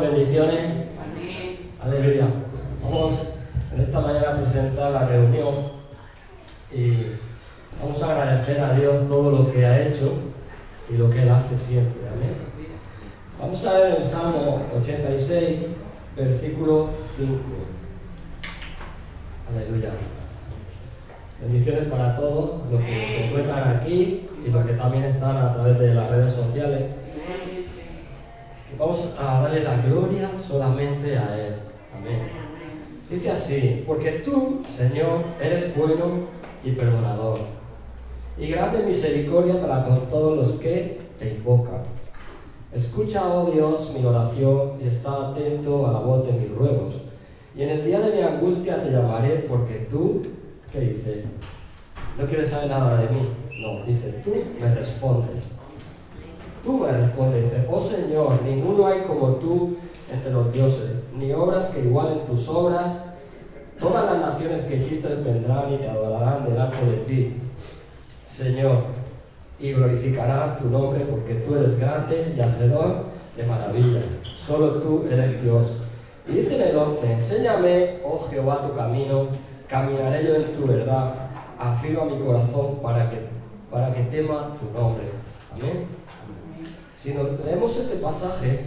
bendiciones. Amén. Aleluya. Vamos en esta mañana a presentar la reunión y vamos a agradecer a Dios todo lo que ha hecho y lo que Él hace siempre. Amén. Vamos a ver el Salmo 86, versículo 5. Aleluya. Bendiciones para todos los que se encuentran aquí y los que también están a través de las redes sociales. Vamos a darle la gloria solamente a Él. Amén. Dice así: porque tú, Señor, eres bueno y perdonador, y grande misericordia para con todos los que te invocan. Escucha, oh Dios, mi oración y está atento a la voz de mis ruegos. Y en el día de mi angustia te llamaré, porque tú, ¿qué dice? No quieres saber nada de mí. No, dice, tú me respondes. Tú me respondes, dice, oh Señor, ninguno hay como tú entre los dioses, ni obras que igualen tus obras. Todas las naciones que hiciste vendrán y te adorarán delante de ti, Señor, y glorificarán tu nombre, porque tú eres grande y hacedor de maravillas. Solo tú eres Dios. Y dice en el 11, enséñame, oh Jehová, tu camino, caminaré yo en tu verdad, afirma mi corazón para que tema tu nombre. Amén. Si nos leemos este pasaje,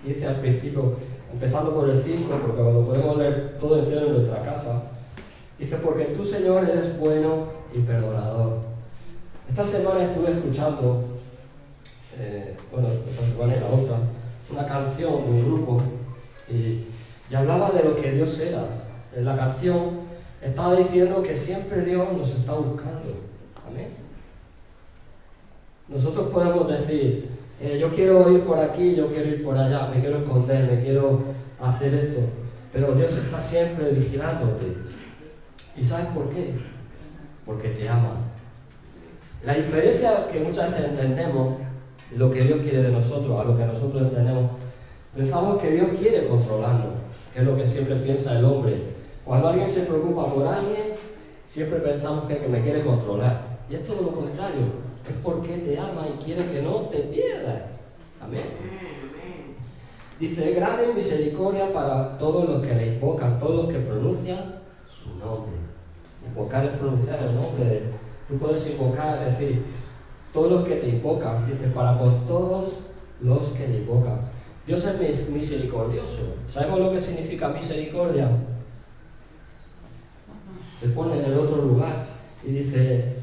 dice al principio, empezando por el 5, porque cuando podemos leer todo entero en nuestra casa, dice, porque tú, Señor, eres bueno y perdonador. Esta semana estuve escuchando, esta semana y la otra, una canción de un grupo y hablaba de lo que Dios era. En la canción estaba diciendo que siempre Dios nos está buscando. Amén. Nosotros podemos decir, yo quiero ir por aquí, yo quiero ir por allá, me quiero esconder, me quiero hacer esto, pero Dios está siempre vigilándote. ¿Y sabes por qué? Porque te ama. La diferencia que muchas veces entendemos, lo que Dios quiere de nosotros, a lo que nosotros entendemos, pensamos que Dios quiere controlarnos, que es lo que siempre piensa el hombre. Cuando alguien se preocupa por alguien, siempre pensamos que me quiere controlar. Y es todo lo contrario. Es porque te ama y quiere que no te pierdas. Amén. Dice, grande misericordia para todos los que le invocan, todos los que pronuncian su nombre. Invocar es pronunciar el nombre. Tú puedes invocar, es decir, todos los que te invocan. Dice, para con todos los que le invocan. Dios es misericordioso. ¿Sabemos lo que significa misericordia? Se pone en el otro lugar y dice,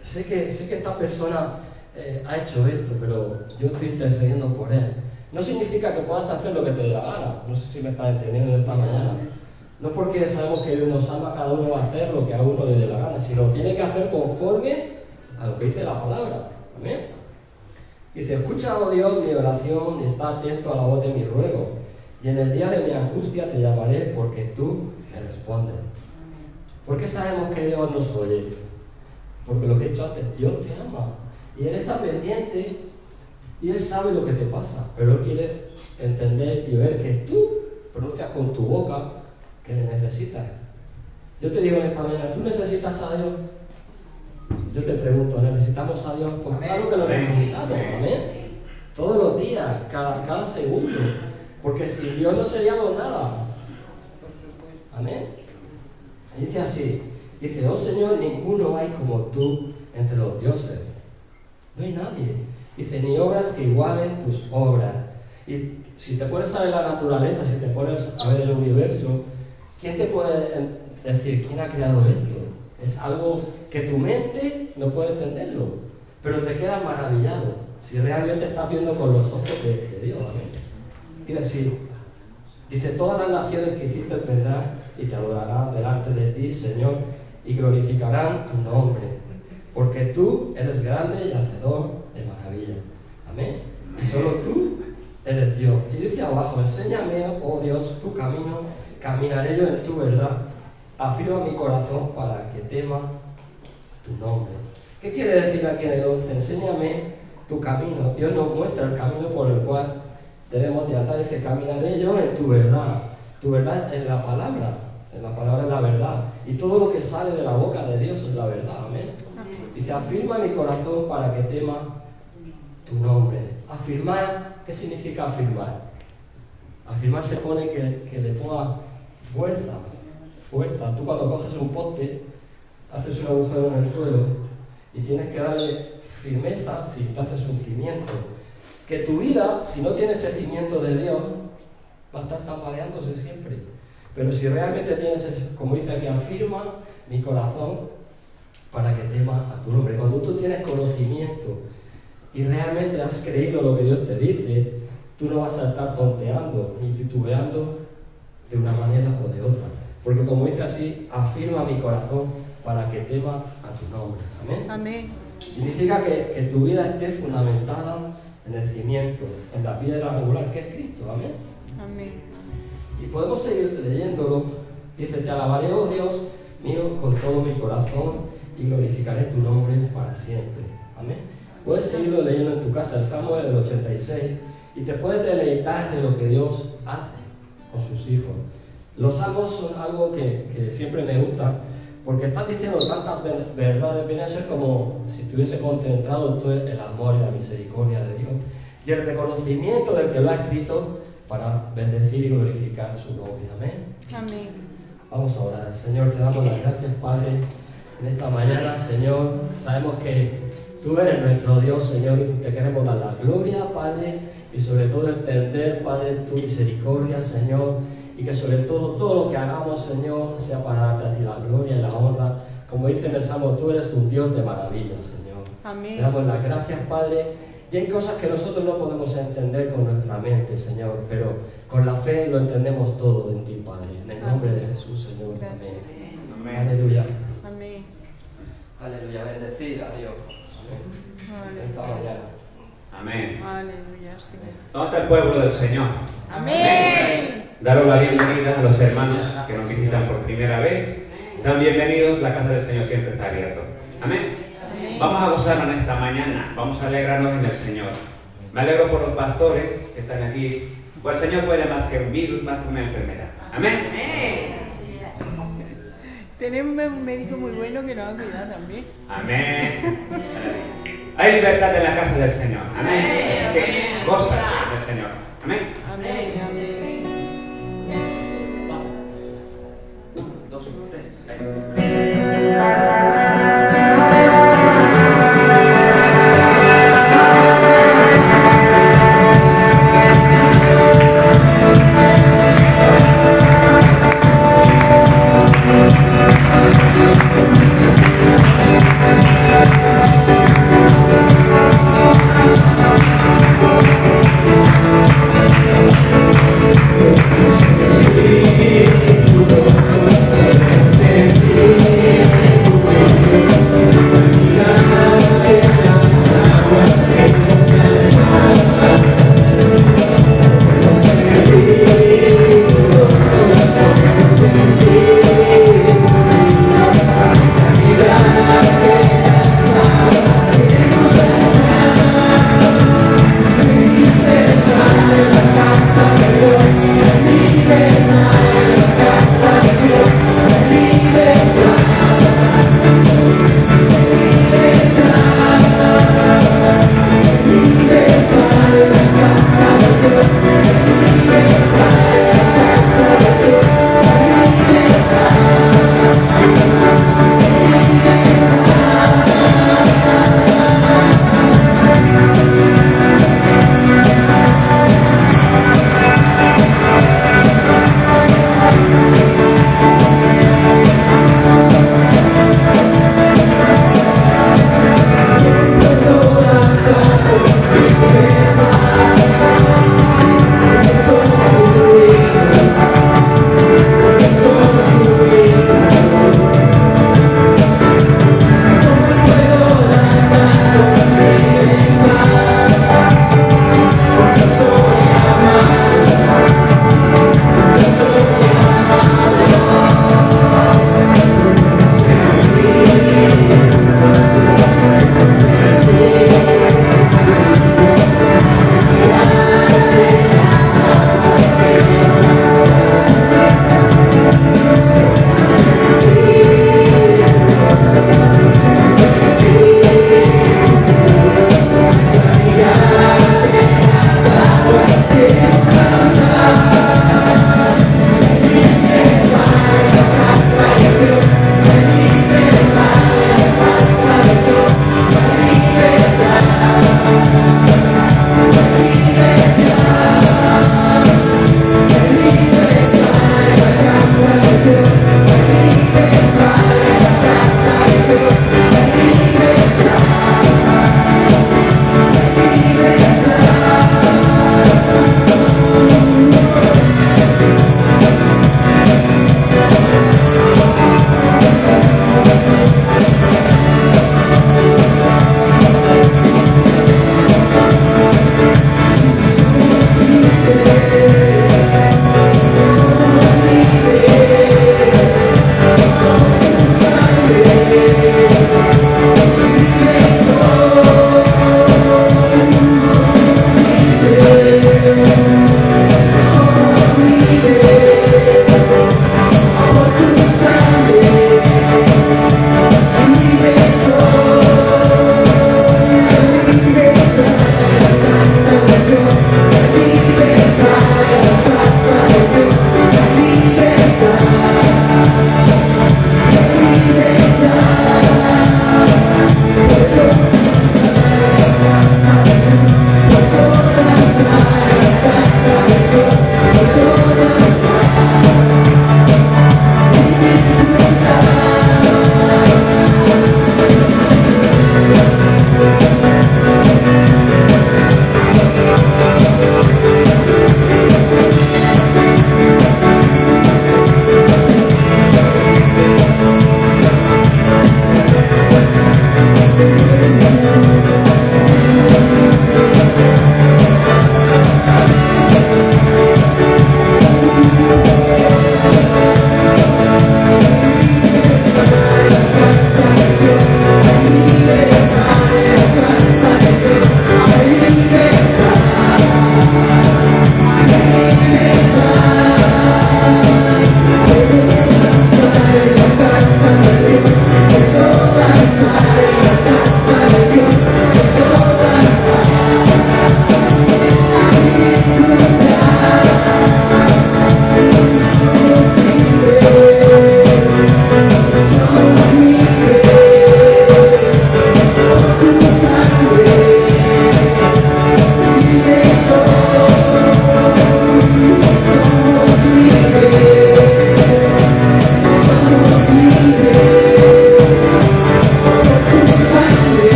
sé que esta persona ha hecho esto, pero yo estoy intercediendo por él. No significa que puedas hacer lo que te dé la gana. No sé si me estás entendiendo esta mañana. No porque sabemos que Dios nos ama, cada uno va a hacer lo que a uno le dé la gana, sino tiene que hacer conforme a lo que dice la palabra. Amén. Dice, escucha, oh Dios, mi oración y está atento a la voz de mi ruego. Y en el día de mi angustia te llamaré, porque tú me respondes. ¿Por qué sabemos que Dios nos oye? Porque lo que he dicho antes, Dios te ama. Y Él está pendiente y Él sabe lo que te pasa. Pero Él quiere entender y ver que tú pronuncias con tu boca que le necesitas. Yo te digo en esta mañana, ¿tú necesitas a Dios? Yo te pregunto, ¿necesitamos a Dios? Pues claro que lo necesitamos. Amén. Todos los días, cada segundo. Porque sin Dios no seríamos nada. Amén. Y dice así. Dice, oh Señor, ninguno hay como tú entre los dioses. No hay nadie. Dice, ni obras que igualen tus obras. Y si te pones a ver la naturaleza, si te pones a ver el universo, ¿quién te puede decir quién ha creado esto? Es algo que tu mente no puede entenderlo, pero te quedas maravillado si realmente estás viendo con los ojos de Dios. Amén. Dice así. Dice, todas las naciones que hiciste vendrán y te adorarán delante de ti, Señor, y glorificarán tu nombre, porque tú eres grande y hacedor de maravillas. Amén. Y solo tú eres Dios. Y dice abajo, enséñame, oh Dios, tu camino, caminaré yo en tu verdad, afirma mi corazón para que tema tu nombre. ¿Qué quiere decir aquí en el 11? Enséñame tu camino. Dios nos muestra el camino por el cual debemos de andar. Dice, caminaré yo en tu verdad. Tu verdad es la palabra. La palabra es la verdad. Y todo lo que sale de la boca de Dios es la verdad. Amén. Dice, afirma mi corazón para que tema tu nombre. Afirmar, ¿qué significa afirmar? Afirmar se pone que le ponga fuerza. Tú cuando coges un poste, haces un agujero en el suelo y tienes que darle firmeza si tú haces un cimiento. Que tu vida, si no tiene ese cimiento de Dios, va a estar tambaleándose siempre. Pero si realmente tienes, como dice aquí, afirma mi corazón para que tema a tu nombre. Cuando tú tienes conocimiento y realmente has creído lo que Dios te dice, tú no vas a estar tonteando ni titubeando de una manera o de otra. Porque como dice así, afirma mi corazón para que tema a tu nombre. Amén. Amén. Significa que tu vida esté fundamentada en el cimiento, en la piedra angular que es Cristo. Amén. Amén. Y podemos seguir leyéndolo. Dice, te alabaré, oh Dios mío, con todo mi corazón y glorificaré tu nombre para siempre. Amén. Puedes seguirlo leyendo en tu casa, el Salmo del 86, y te puedes deleitar de lo que Dios hace con sus hijos. Los salmos son algo que siempre me gusta, porque están diciendo tantas verdades, viene a ser como si estuviese concentrado todo el amor y la misericordia de Dios, y el reconocimiento del que lo ha escrito para bendecir y glorificar su nombre. Amén. Amén. Vamos a orar. Señor, te damos las gracias, Padre, en esta mañana. Señor, sabemos que tú eres nuestro Dios, Señor, y te queremos dar la gloria, Padre, y sobre todo entender, Padre, tu misericordia, Señor, y que sobre todo lo que hagamos, Señor, sea para darte a ti la gloria y la honra. Como dice en el Salmo, tú eres un Dios de maravillas, Señor. Amén. Te damos las gracias, Padre. Y hay cosas que nosotros no podemos entender con nuestra mente, Señor, pero con la fe lo entendemos todo en ti, Padre. En el nombre de Jesús, Señor. Amén. Amén. Aleluya. Amén. Aleluya. Bendecid a Dios. Amén. Esta mañana. Amén. Aleluya, Señor. ¿Dónde está el pueblo del Señor? Amén. Daros la bienvenida a los hermanos que nos visitan por primera vez. Sean bienvenidos, la casa del Señor siempre está abierta. Amén. Amén. Vamos a gozarnos en esta mañana, vamos a alegrarnos en el Señor. Me alegro por los pastores que están aquí, pues el Señor puede más que un virus, más que una enfermedad. Amén. Tenemos un médico muy bueno que nos va a cuidar también. Amén. Hay libertad en la casa del Señor. Amén. Así que goza del Señor. Amén. Amén. Amén. Dos, tres.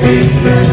Nuestro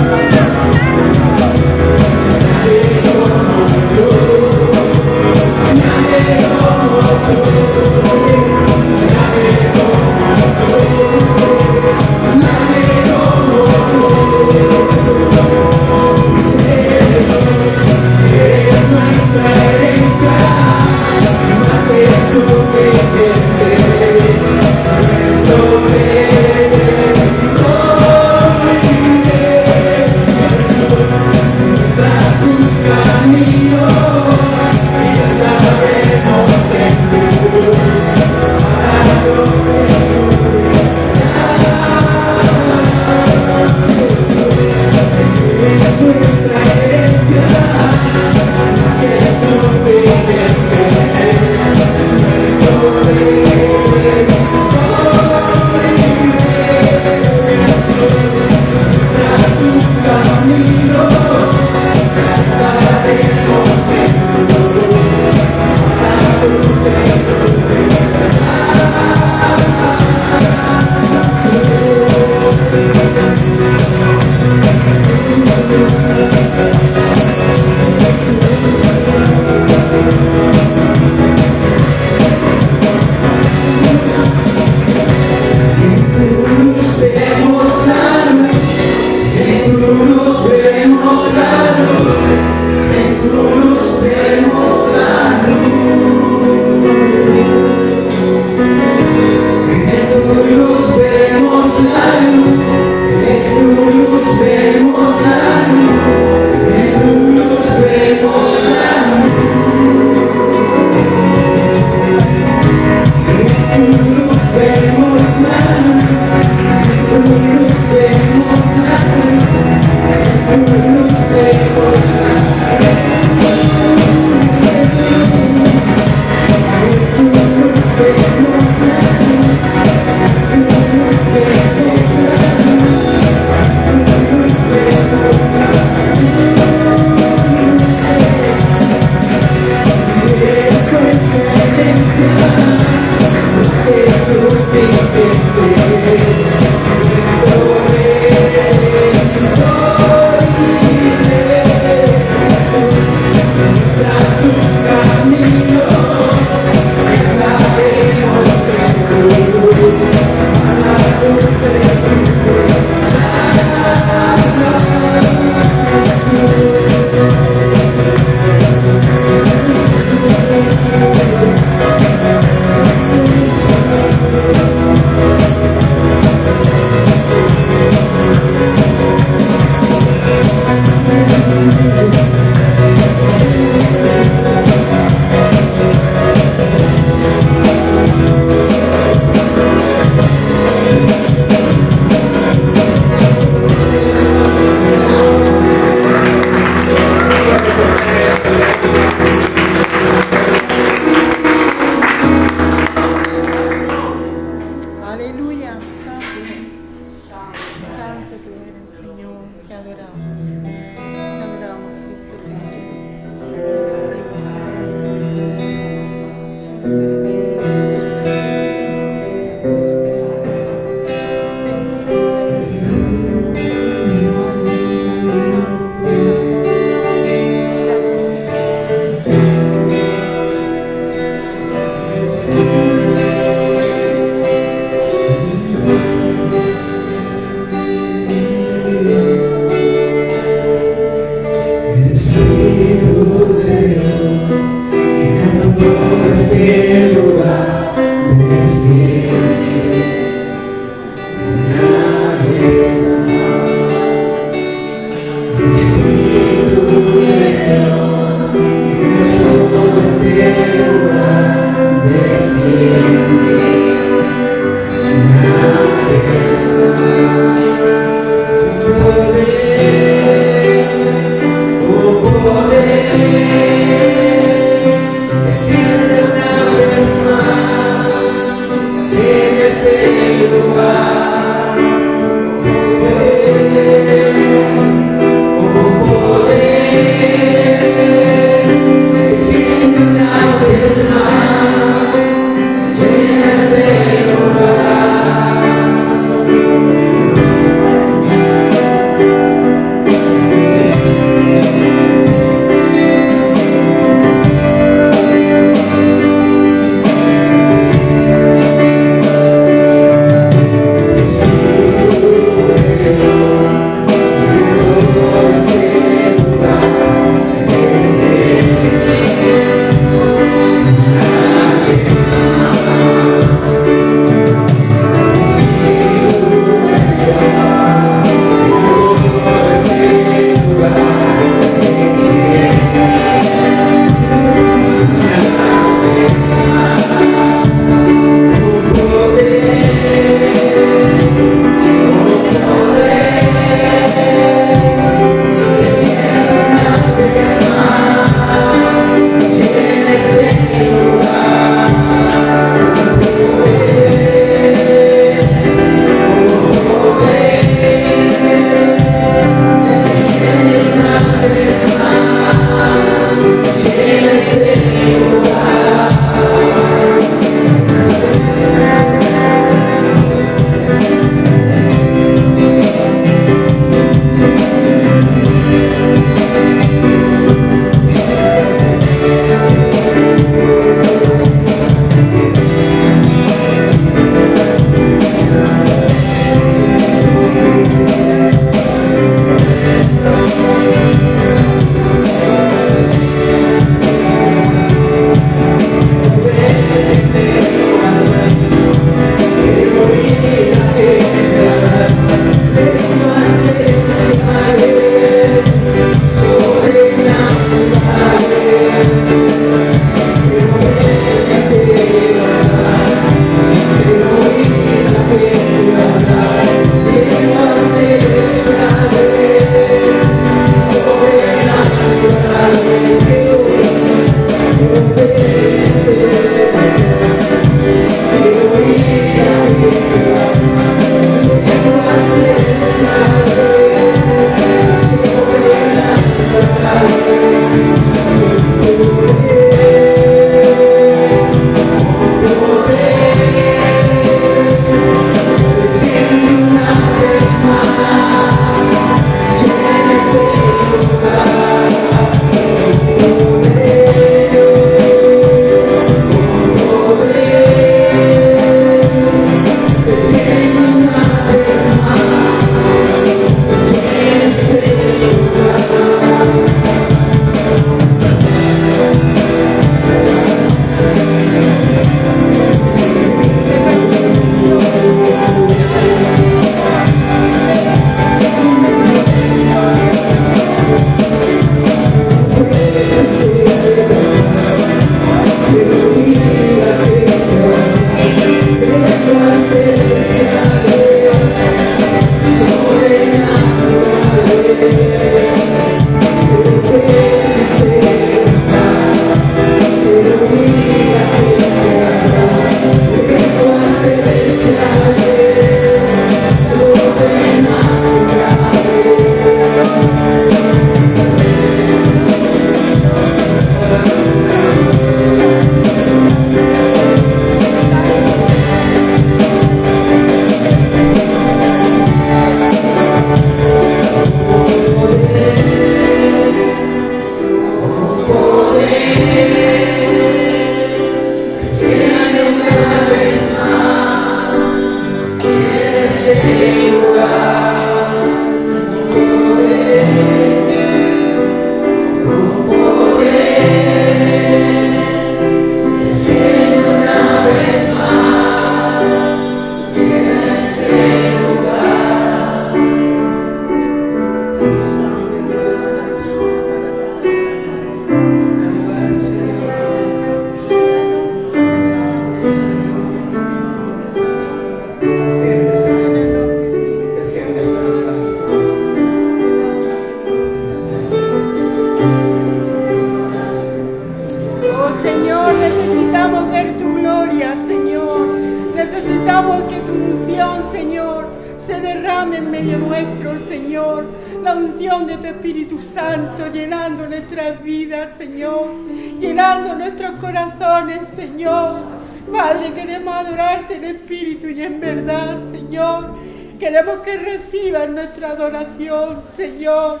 Queremos que reciban nuestra adoración, Señor,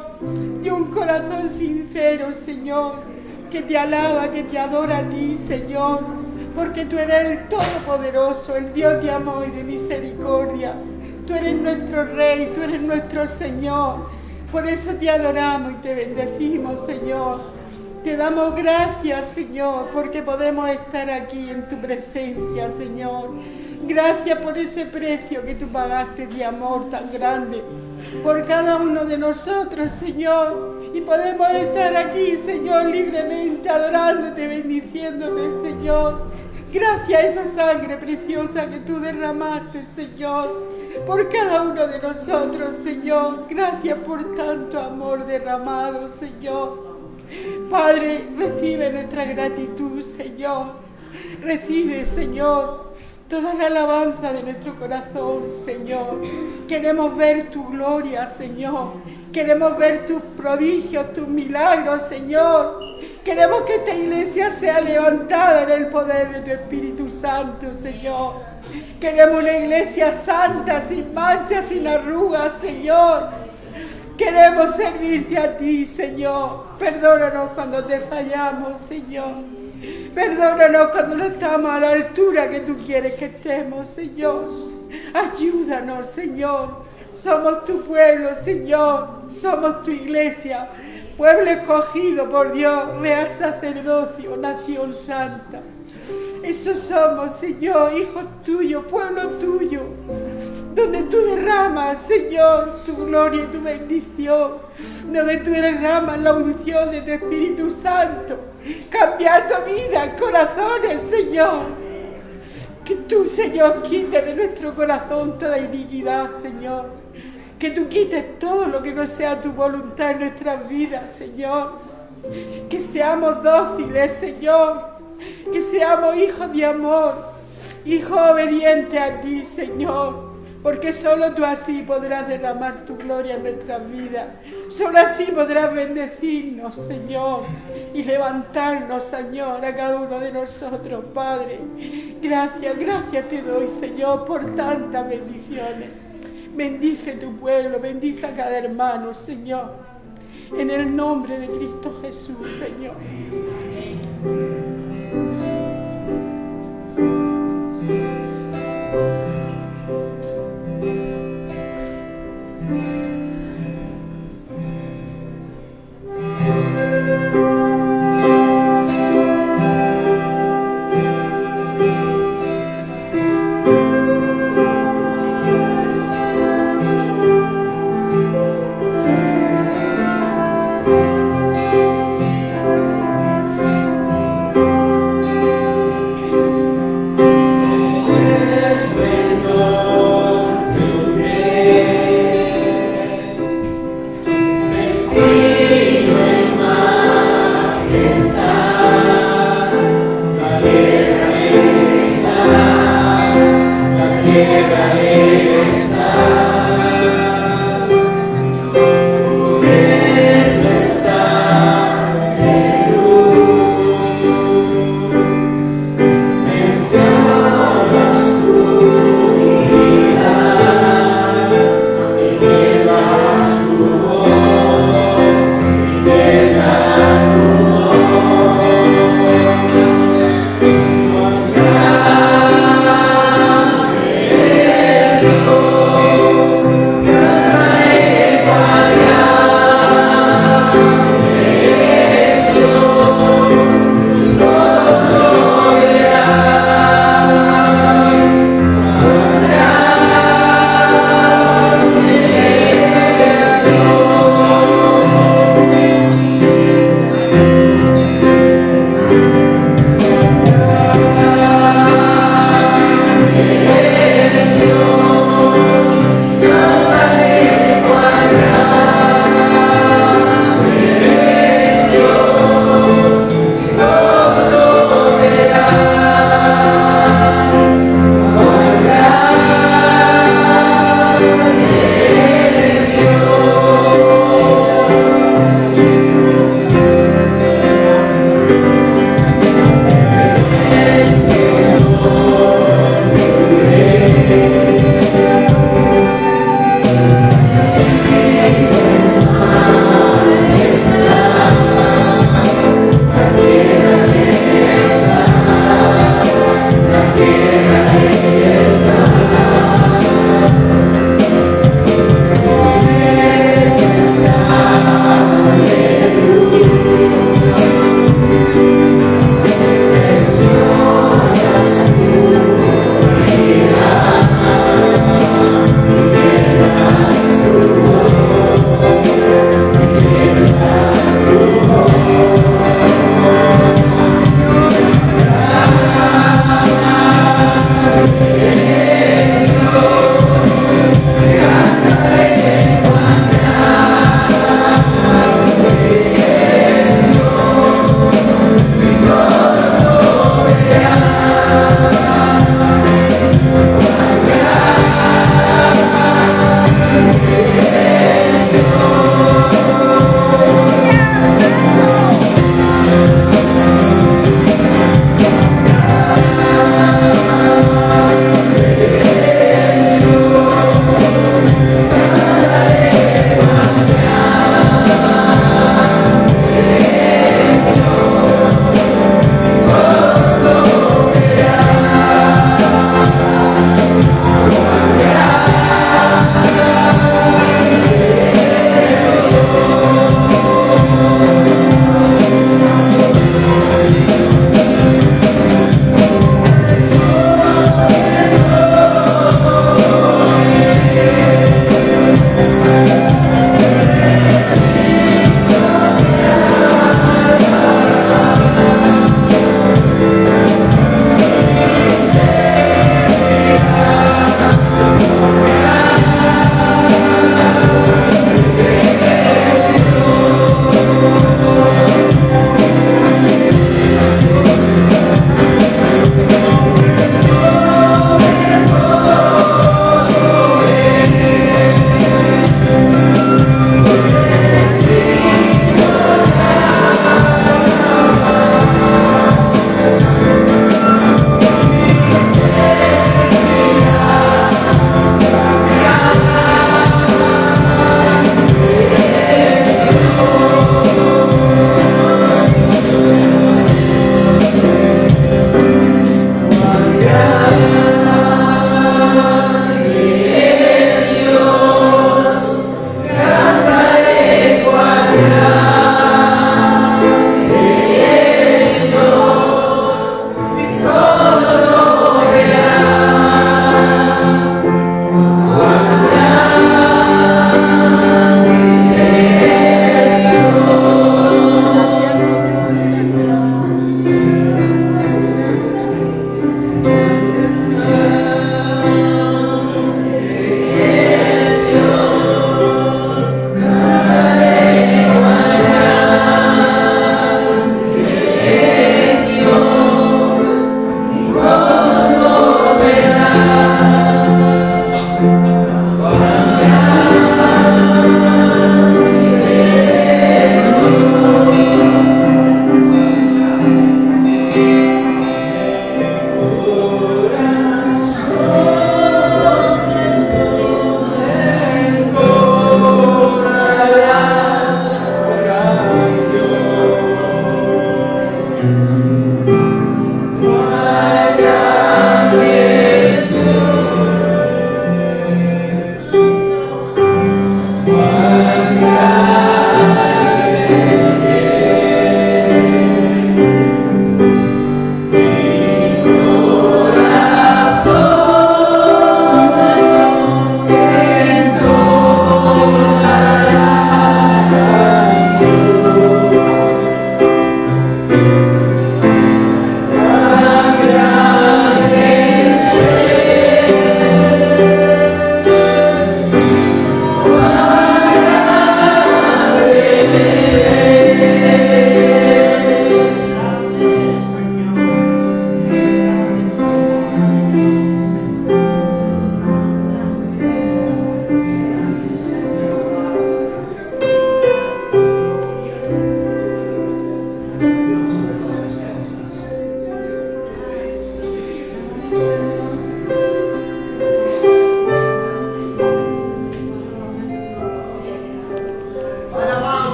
de un corazón sincero, Señor, que te alaba, que te adora a ti, Señor, porque tú eres el Todopoderoso, el Dios de amor y de misericordia. Tú eres nuestro Rey, tú eres nuestro Señor. Por eso te adoramos y te bendecimos, Señor. Te damos gracias, Señor, porque podemos estar aquí en tu presencia, Señor. Gracias por ese precio que tú pagaste de amor tan grande por cada uno de nosotros, Señor. Y podemos estar aquí, Señor, libremente adorándote, bendiciéndote, Señor. Gracias a esa sangre preciosa que tú derramaste, Señor, por cada uno de nosotros, Señor. Gracias por tanto amor derramado, Señor. Padre, recibe nuestra gratitud, Señor. Recibe, Señor, toda la alabanza de nuestro corazón, Señor. Queremos ver tu gloria, Señor. Queremos ver tus prodigios, tus milagros, Señor. Queremos que esta iglesia sea levantada en el poder de tu Espíritu Santo, Señor. Queremos una iglesia santa, sin manchas, sin arrugas, Señor. Queremos servirte a ti, Señor. Perdónanos cuando te fallamos, Señor. Perdónanos cuando no estamos a la altura que tú quieres que estemos, Señor. Ayúdanos, Señor. Somos tu pueblo, Señor. Somos tu iglesia. Pueblo escogido por Dios, real sacerdocio, nación santa. Eso somos, Señor, hijos tuyos, pueblo tuyo, donde tú derramas, Señor, tu gloria y tu bendición, donde tú derramas la unción de tu Espíritu Santo, cambiando vidas, corazones, Señor. Que tú, Señor, quites de nuestro corazón toda iniquidad, Señor. Que tú quites todo lo que no sea tu voluntad en nuestras vidas, Señor. Que seamos dóciles, Señor. Que seamos hijos de amor, hijos obedientes a ti, Señor. Porque solo tú así podrás derramar tu gloria en nuestras vidas. Solo así podrás bendecirnos, Señor, y levantarnos, Señor, a cada uno de nosotros, Padre. Gracias, gracias te doy, Señor, por tantas bendiciones. Bendice tu pueblo, bendice a cada hermano, Señor. En el nombre de Cristo Jesús, Señor. Oh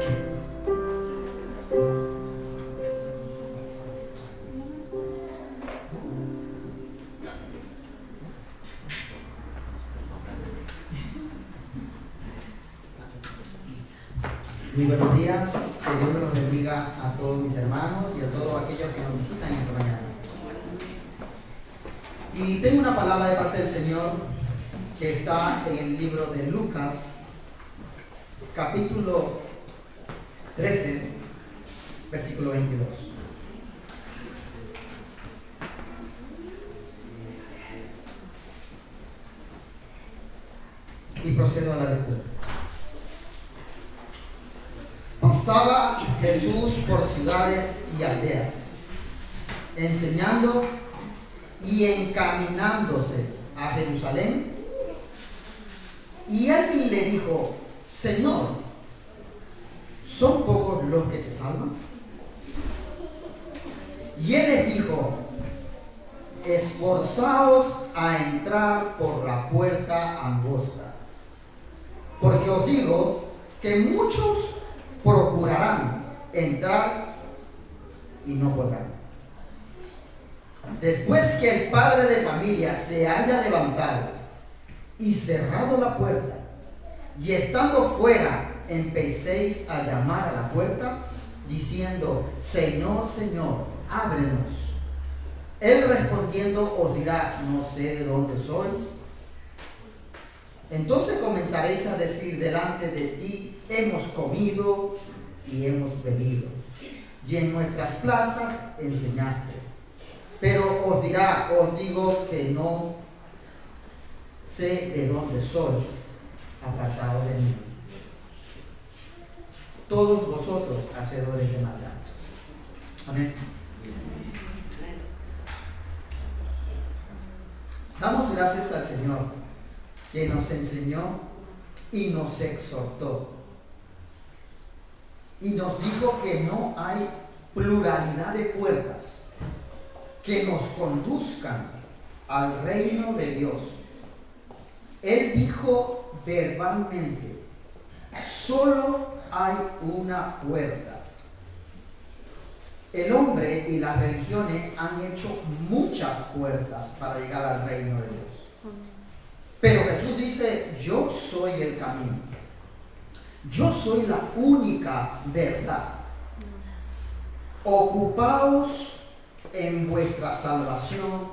Muy buenos días, que Dios me los bendiga a todos mis hermanos y a todos aquellos que nos visitan esta mañana. Y tengo una palabra de parte del Señor que está en el libro de Lucas, capítulo 13, versículo 22. Y procedo a la lectura. Pasaba Jesús por ciudades y aldeas, enseñando y encaminándose a Jerusalén. Y alguien le dijo: Señor, ¿son pocos los que se salvan? Y él les dijo: esforzaos a entrar por la puerta angosta, porque os digo que muchos procurarán entrar y no podrán. Después que el padre de familia se haya levantado y cerrado la puerta, y estando fuera empecéis a llamar a la puerta, diciendo: Señor, Señor, ábrenos. Él respondiendo os dirá: no sé de dónde sois. Entonces comenzaréis a decir delante de ti: hemos comido y hemos bebido, y en nuestras plazas enseñaste. Pero os dirá: os digo que no sé de dónde sois, apartados de mí, todos vosotros hacedores de maldad. Amén. Damos gracias al Señor que nos enseñó y nos exhortó y nos dijo que no hay pluralidad de puertas que nos conduzcan al reino de Dios. Él dijo verbalmente: solo hay una puerta. El hombre y las religiones han hecho muchas puertas para llegar al reino de Dios. Pero Jesús dice: yo soy el camino. Yo soy la única verdad. Ocupaos en vuestra salvación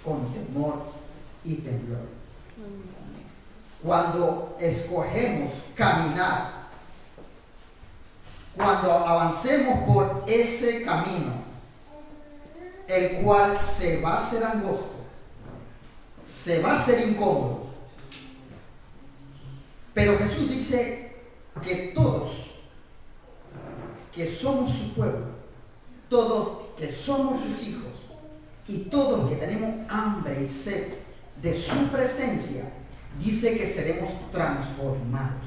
con temor y temblor. Cuando escogemos caminar, cuando avancemos por ese camino, el cual se va a hacer angosto, se va a hacer incómodo, pero Jesús dice que todos que somos su pueblo, todos que somos sus hijos y todos que tenemos hambre y sed de su presencia, dice que seremos transformados,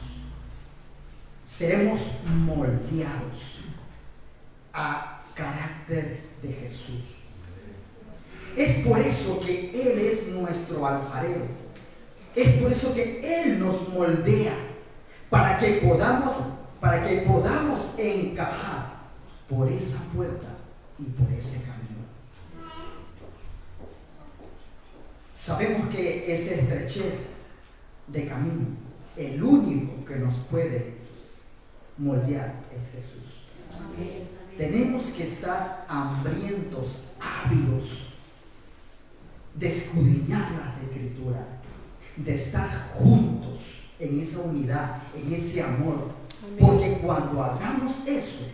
seremos moldeados a carácter de Jesús. Es por eso que Él es nuestro alfarero. Es por eso que Él nos moldea para que podamos encajar por esa puerta y por ese camino. Sabemos que esa estrechez de camino, el único que nos puede moldear es Jesús. Amén. Tenemos que estar hambrientos, ávidos de escudriñar las Escrituras, de estar juntos en esa unidad, en ese amor. Amén. Porque cuando hagamos eso,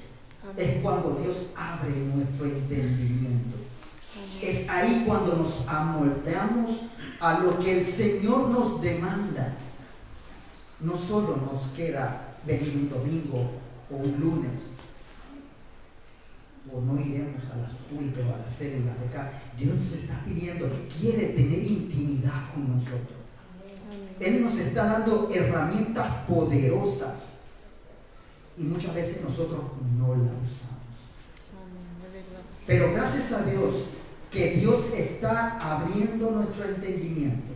amén, es cuando Dios abre nuestro entendimiento. Amén. Es ahí cuando nos amoldeamos a lo que el Señor nos demanda. No solo nos queda venir un domingo o un lunes, o no iremos a las cultos, a las células de casa. Dios nos está pidiendo, quiere tener intimidad con nosotros. Él nos está dando herramientas poderosas y muchas veces nosotros no las usamos. Pero gracias a Dios que Dios está abriendo nuestro entendimiento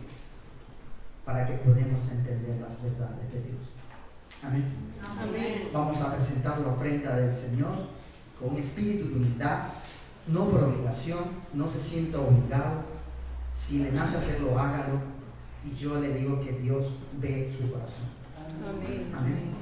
para que podamos entender las verdades de Dios. Amén. Amén. vamos a presentar la ofrenda del Señor con un espíritu de humildad, no por obligación, no se sienta obligado. Si le nace hacerlo, hágalo. Y yo le digo que Dios ve su corazón. Amén. Amén.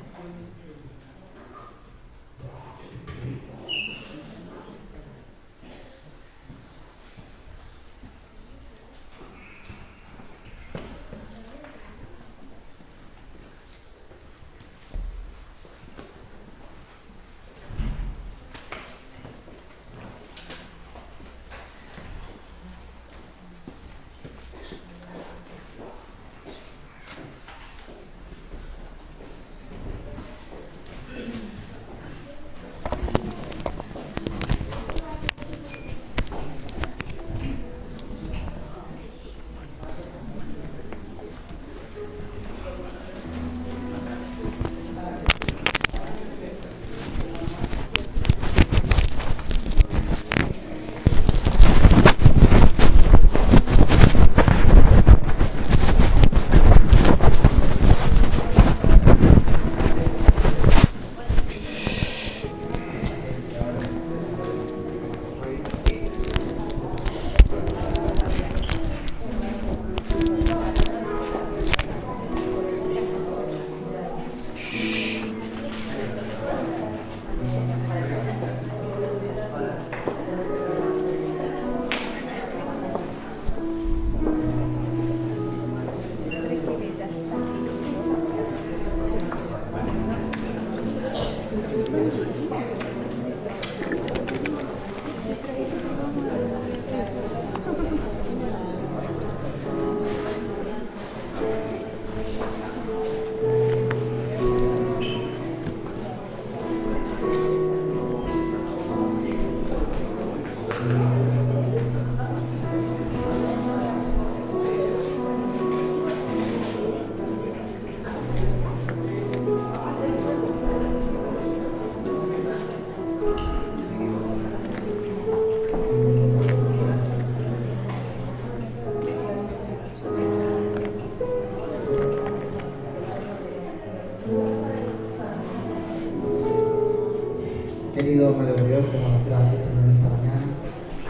Querido Padre de Dios, te damos gracias en esta mañana.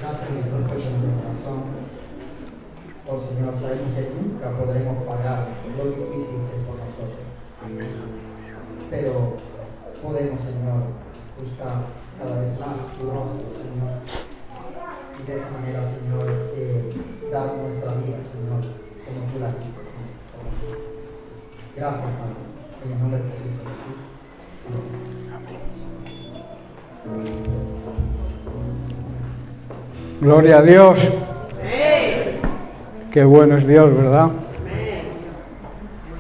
Gracias en nuestro corazón. Oh Señor, sabemos que nunca podremos pagar lo que tú hiciste por nosotros. Pero podemos, Señor, buscar cada vez más tu rostro, Señor. Y de esa manera, Señor, dar nuestra vida, Señor, como tú la diste, Señor. Gracias, Padre. En el nombre de Jesús. Amén. Gloria a Dios. Qué bueno es Dios, ¿verdad?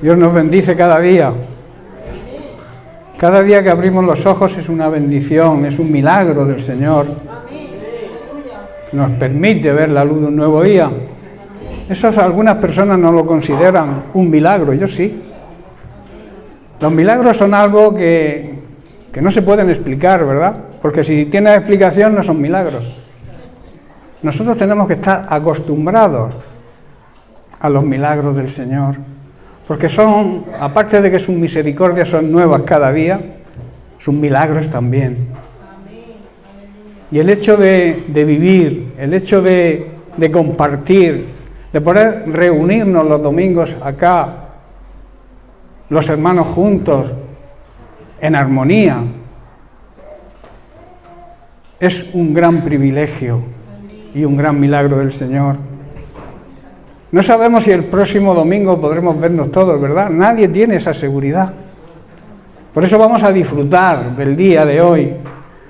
Dios nos bendice cada día. Cada día que abrimos los ojos es una bendición, es un milagro del Señor. Nos permite ver la luz de un nuevo día. Eso algunas personas no lo consideran un milagro, yo sí. Los milagros son algo que no se pueden explicar, ¿verdad? Porque si tienen explicación no son milagros. Nosotros tenemos que estar acostumbrados a los milagros del Señor, porque son, aparte de que sus misericordias son nuevas cada día, sus milagros también. Y el hecho de vivir, el hecho de compartir, de poder reunirnos los domingos acá, los hermanos juntos, en armonía, es un gran privilegio y un gran milagro del Señor. No sabemos si el próximo domingo podremos vernos todos, ¿verdad? Nadie tiene esa seguridad. Por eso vamos a disfrutar del día de hoy.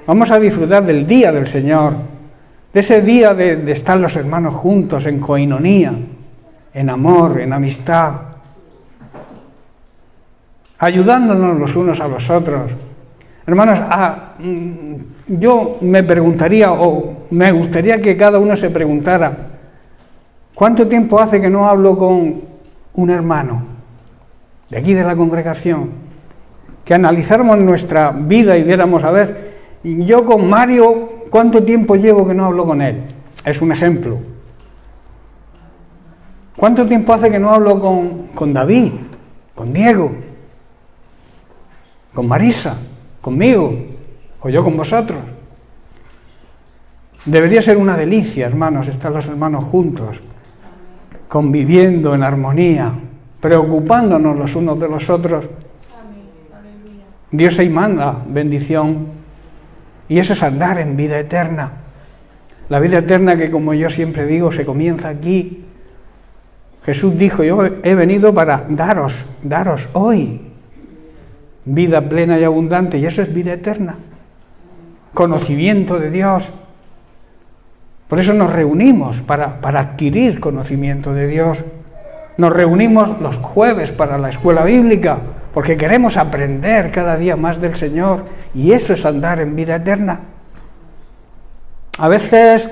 Vamos a disfrutar del día del Señor, de ese día de estar los hermanos juntos en coinonía, en amor, en amistad, ayudándonos los unos a los otros. Hermanos, yo me preguntaría, o me gustaría que cada uno se preguntara, ¿cuánto tiempo hace que no hablo con un hermano de aquí de la congregación? Que analizáramos nuestra vida y viéramos, a ver, yo con Mario, ¿cuánto tiempo llevo que no hablo con él? Es un ejemplo. ¿Cuánto tiempo hace que no hablo con David, con Diego, con Marisa? conmigo o yo con vosotros. Debería ser una delicia, hermanos, estar los hermanos juntos, conviviendo en armonía, preocupándonos los unos de los otros. Dios ahí manda bendición, y eso es andar en vida eterna. La vida eterna que, como yo siempre digo, se comienza aquí. Jesús dijo: yo he venido para daros hoy vida plena y abundante, y eso es vida eterna, conocimiento de Dios. Por eso nos reunimos, para adquirir conocimiento de Dios. Nos reunimos los jueves para la escuela bíblica, porque queremos aprender cada día más del Señor, y eso es andar en vida eterna. A veces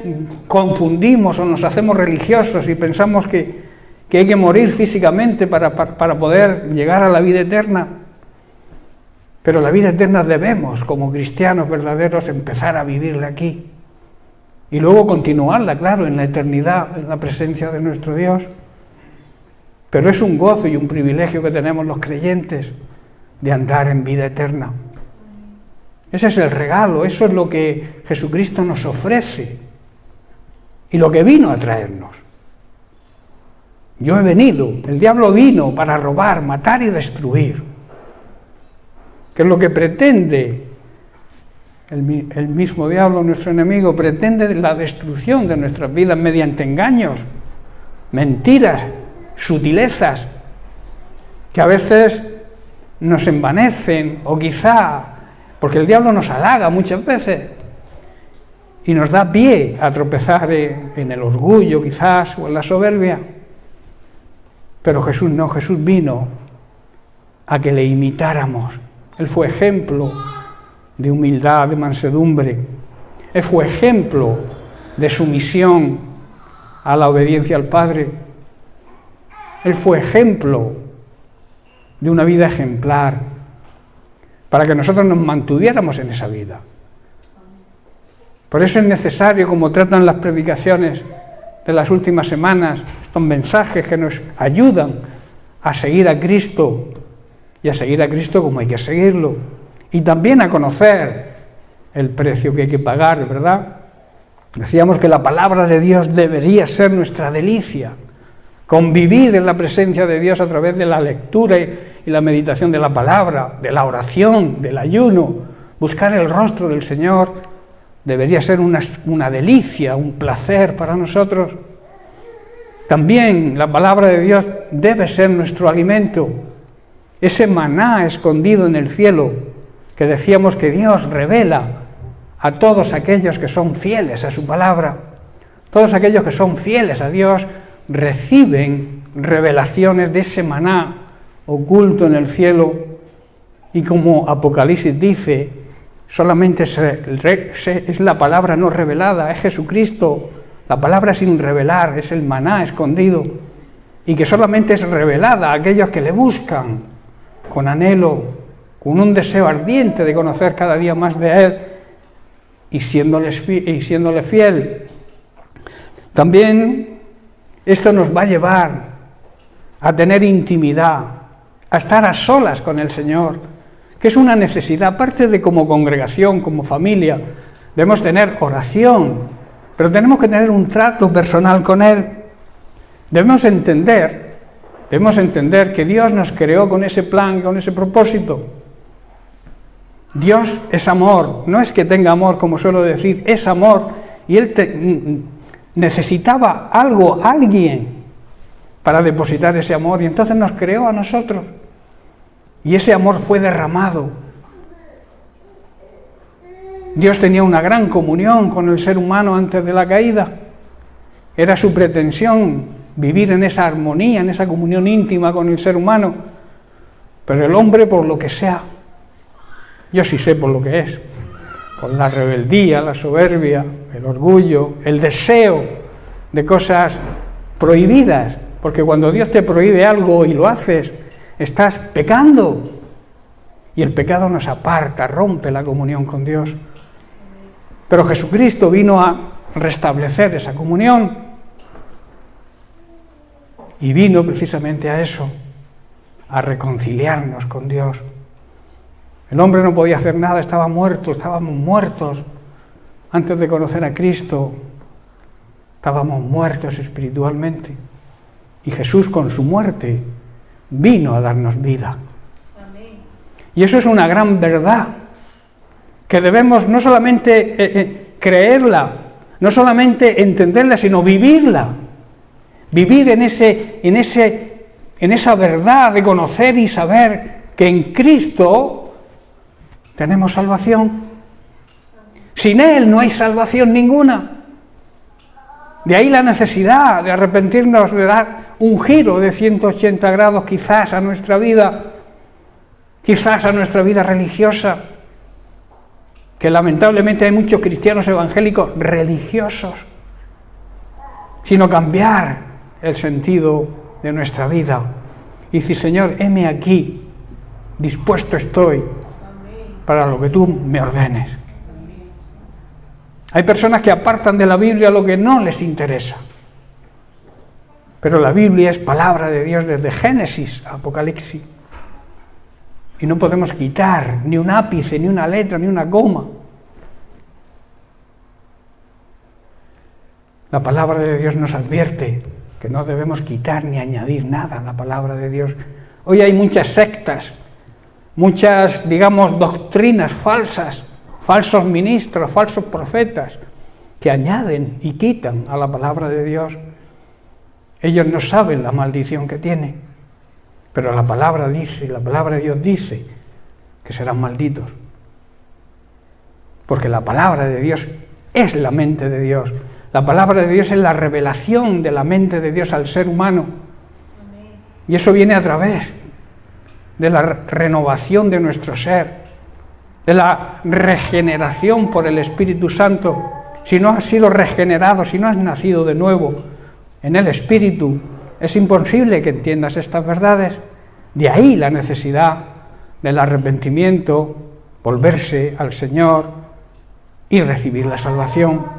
confundimos o nos hacemos religiosos y pensamos que hay que morir físicamente para poder llegar a la vida eterna. Pero la vida eterna debemos, como cristianos verdaderos, empezar a vivirla aquí. Y luego continuarla, claro, en la eternidad, en la presencia de nuestro Dios. Pero es un gozo y un privilegio que tenemos los creyentes de andar en vida eterna. Ese es el regalo, eso es lo que Jesucristo nos ofrece y lo que vino a traernos. Yo he venido, el diablo vino para robar, matar y destruir, que es lo que pretende el mismo diablo, nuestro enemigo, pretende la destrucción de nuestras vidas mediante engaños, mentiras, sutilezas, que a veces nos envanecen, o quizá, porque el diablo nos halaga muchas veces, y nos da pie a tropezar en el orgullo quizás, o en la soberbia. Pero Jesús no, Jesús vino a que le imitáramos. Él fue ejemplo de humildad, de mansedumbre. Él fue ejemplo de sumisión a la obediencia al Padre. Él fue ejemplo de una vida ejemplar para que nosotros nos mantuviéramos en esa vida. Por eso es necesario, como tratan las predicaciones de las últimas semanas, estos mensajes que nos ayudan a seguir a Cristo, y a seguir a Cristo como hay que seguirlo, y también a conocer el precio que hay que pagar, ¿verdad? Decíamos que la palabra de Dios debería ser nuestra delicia, convivir en la presencia de Dios a través de la lectura y la meditación de la palabra, de la oración, del ayuno, buscar el rostro del Señor, debería ser una delicia, un placer para nosotros. También la palabra de Dios debe ser nuestro alimento, ese maná escondido en el cielo, que decíamos que Dios revela a todos aquellos que son fieles a su palabra. Todos aquellos que son fieles a Dios reciben revelaciones de ese maná oculto en el cielo, y como Apocalipsis dice, solamente es la palabra no revelada, es Jesucristo, la palabra sin revelar, es el maná escondido, y que solamente es revelada a aquellos que le buscan con anhelo, con un deseo ardiente de conocer cada día más de Él, y siéndole fiel. También esto nos va a llevar a tener intimidad, a estar a solas con el Señor, que es una necesidad, aparte de como congregación, como familia, debemos tener oración, pero tenemos que tener un trato personal con Él. Debemos entender que Dios nos creó con ese plan, con ese propósito. Dios es amor, no es que tenga amor, como suelo decir, es amor, y Él necesitaba alguien para depositar ese amor, y entonces nos creó a nosotros, y ese amor fue derramado. Dios tenía una gran comunión con el ser humano antes de la caída. Era su pretensión vivir en esa armonía, en esa comunión íntima con el ser humano. Pero el hombre, por lo que sea, yo sí sé por lo que es, por la rebeldía, la soberbia, el orgullo, el deseo de cosas prohibidas, porque cuando Dios te prohíbe algo y lo haces, estás pecando, y el pecado nos aparta, rompe la comunión con Dios. Pero Jesucristo vino a restablecer esa comunión, y vino precisamente a eso, a reconciliarnos con Dios. El hombre no podía hacer nada, estaba muerto, estábamos muertos. Antes de conocer a Cristo, estábamos muertos espiritualmente. Y Jesús con su muerte vino a darnos vida. Y eso es una gran verdad, que debemos no solamente creerla, no solamente entenderla, sino vivirla. Vivir en esa verdad de conocer y saber que en Cristo tenemos salvación. Sin Él no hay salvación ninguna. De ahí la necesidad de arrepentirnos, de dar un giro de 180 grados quizás a nuestra vida religiosa, que lamentablemente hay muchos cristianos evangélicos religiosos, sino cambiar el sentido de nuestra vida y decir: Señor, heme aquí, dispuesto estoy para lo que tú me ordenes. Hay personas que apartan de la Biblia lo que no les interesa, pero la Biblia es palabra de Dios desde Génesis a Apocalipsis, y no podemos quitar ni un ápice, ni una letra, ni una coma. La palabra de Dios nos advierte que no debemos quitar ni añadir nada a la palabra de Dios. Hoy hay muchas sectas, muchas, doctrinas falsas, falsos ministros, falsos profetas, que añaden y quitan a la palabra de Dios. Ellos no saben la maldición que tienen, pero la palabra de Dios dice que serán malditos. Porque la palabra de Dios es la mente de Dios. La palabra de Dios es la revelación de la mente de Dios al ser humano. Y eso viene a través de la renovación de nuestro ser, de la regeneración por el Espíritu Santo. Si no has sido regenerado, si no has nacido de nuevo en el Espíritu, es imposible que entiendas estas verdades. De ahí la necesidad del arrepentimiento, volverse al Señor y recibir la salvación.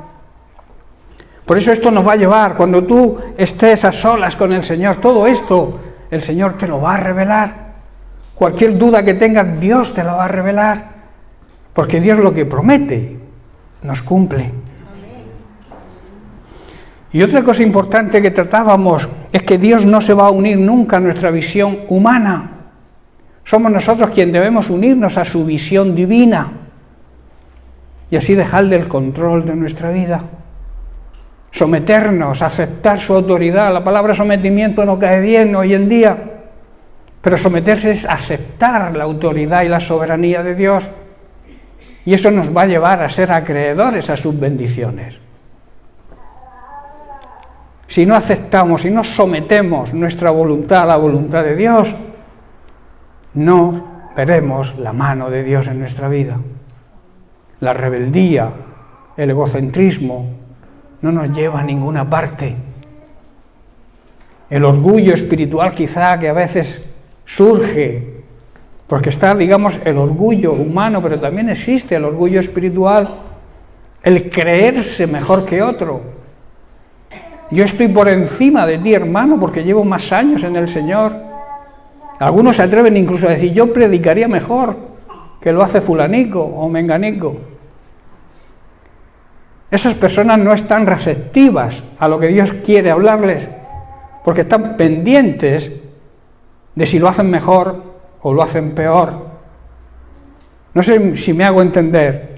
Por eso esto nos va a llevar, cuando tú estés a solas con el Señor, todo esto el Señor te lo va a revelar. Cualquier duda que tengas, Dios te la va a revelar, porque Dios lo que promete nos cumple. Y otra cosa importante que tratábamos es que Dios no se va a unir nunca a nuestra visión humana. Somos nosotros quienes debemos unirnos a su visión divina y así dejarle el control de nuestra vida. Someternos, aceptar su autoridad. La palabra sometimiento no cae bien hoy en día, pero someterse es aceptar la autoridad y la soberanía de Dios, y eso nos va a llevar a ser acreedores a sus bendiciones. Si no aceptamos, si no sometemos nuestra voluntad a la voluntad de Dios, no veremos la mano de Dios en nuestra vida. La rebeldía, el egocentrismo, no nos lleva a ninguna parte. El orgullo espiritual quizá que a veces surge, porque está, el orgullo humano, pero también existe el orgullo espiritual, el creerse mejor que otro. Yo estoy por encima de ti, hermano, porque llevo más años en el Señor. Algunos se atreven incluso a decir: yo predicaría mejor que lo hace fulanico o menganico. Esas personas no están receptivas a lo que Dios quiere hablarles, porque están pendientes de si lo hacen mejor o lo hacen peor. No sé si me hago entender.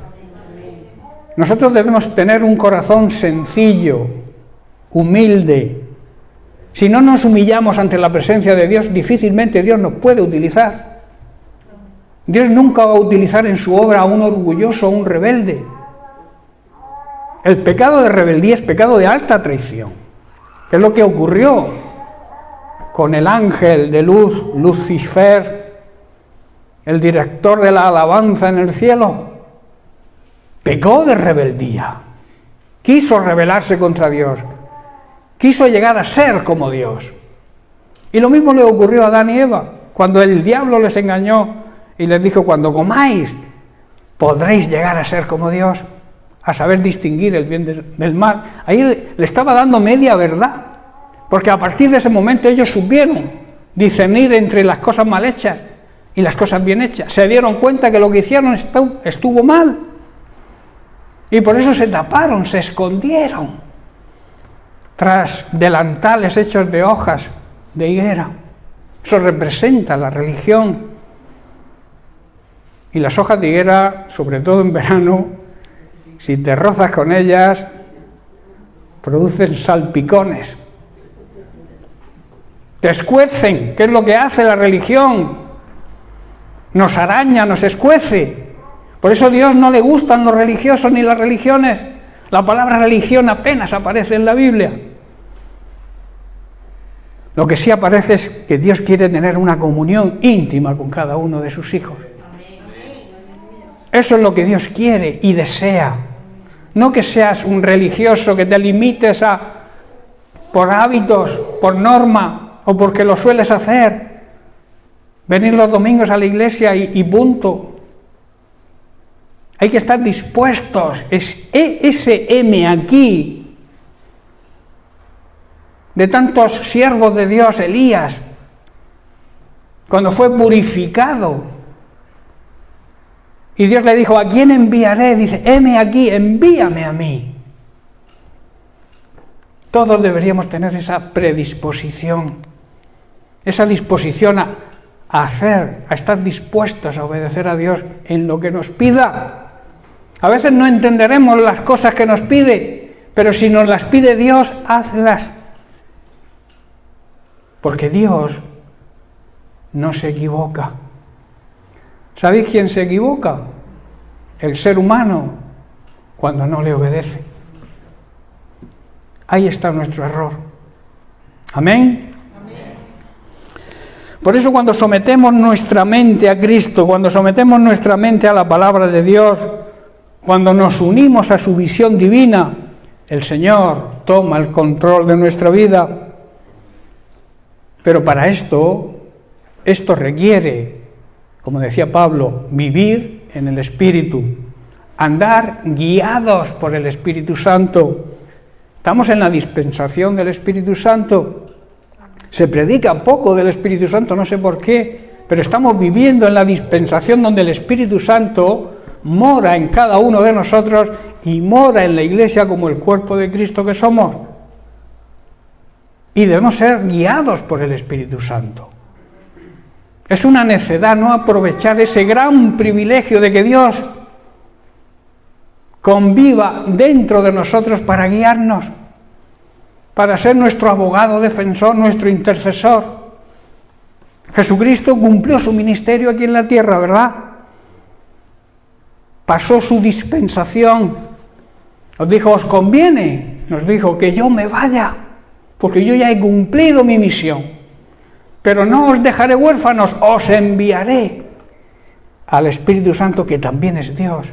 Nosotros debemos tener un corazón sencillo, humilde. Si no nos humillamos ante la presencia de Dios, difícilmente Dios nos puede utilizar. Dios nunca va a utilizar en su obra a un orgulloso o un rebelde. El pecado de rebeldía es pecado de alta traición, que es lo que ocurrió con el ángel de luz, Lucifer, el director de la alabanza en el cielo. Pecó de rebeldía, quiso rebelarse contra Dios, quiso llegar a ser como Dios. Y lo mismo le ocurrió a Adán y Eva, cuando el diablo les engañó y les dijo: cuando comáis, podréis llegar a ser como Dios, a saber distinguir el bien del mal. Ahí le estaba dando media verdad, porque a partir de ese momento ellos supieron discernir entre las cosas mal hechas y las cosas bien hechas. Se dieron cuenta que lo que hicieron estuvo mal. Y por eso se taparon, se escondieron tras delantales hechos de hojas de higuera. Eso representa la religión. Y las hojas de higuera, sobre todo en verano, si te rozas con ellas, producen salpicones. Te escuecen, ¿qué es lo que hace la religión? Nos araña, nos escuece. Por eso a Dios no le gustan los religiosos ni las religiones. La palabra religión apenas aparece en la Biblia. Lo que sí aparece es que Dios quiere tener una comunión íntima con cada uno de sus hijos. Eso es lo que Dios quiere y desea. No que seas un religioso, que te limites por hábitos, por norma o porque lo sueles hacer. Venir los domingos a la iglesia y punto. Hay que estar dispuestos. Ese M aquí, de tantos siervos de Dios, Elías, cuando fue purificado, y Dios le dijo, ¿a quién enviaré? Dice, heme aquí, envíame a mí. Todos deberíamos tener esa predisposición, esa disposición a estar dispuestos a obedecer a Dios en lo que nos pida. A veces no entenderemos las cosas que nos pide, pero si nos las pide Dios, hazlas. Porque Dios no se equivoca. ¿Sabéis quién se equivoca? El ser humano, cuando no le obedece. Ahí está nuestro error. Amén. Por eso cuando sometemos nuestra mente a Cristo, cuando sometemos nuestra mente a la palabra de Dios, cuando nos unimos a su visión divina, el Señor toma el control de nuestra vida. Pero para esto requiere, como decía Pablo, vivir en el Espíritu, andar guiados por el Espíritu Santo. Estamos en la dispensación del Espíritu Santo. Se predica poco del Espíritu Santo, no sé por qué, pero estamos viviendo en la dispensación donde el Espíritu Santo mora en cada uno de nosotros y mora en la Iglesia como el cuerpo de Cristo que somos. Y debemos ser guiados por el Espíritu Santo. Es una necedad no aprovechar ese gran privilegio de que Dios conviva dentro de nosotros para guiarnos, para ser nuestro abogado defensor, nuestro intercesor. Jesucristo cumplió su ministerio aquí en la tierra, ¿verdad? Pasó su dispensación. Nos dijo, os conviene, nos dijo, que yo me vaya, porque yo ya he cumplido mi misión. Pero no os dejaré huérfanos, os enviaré al Espíritu Santo, que también es Dios,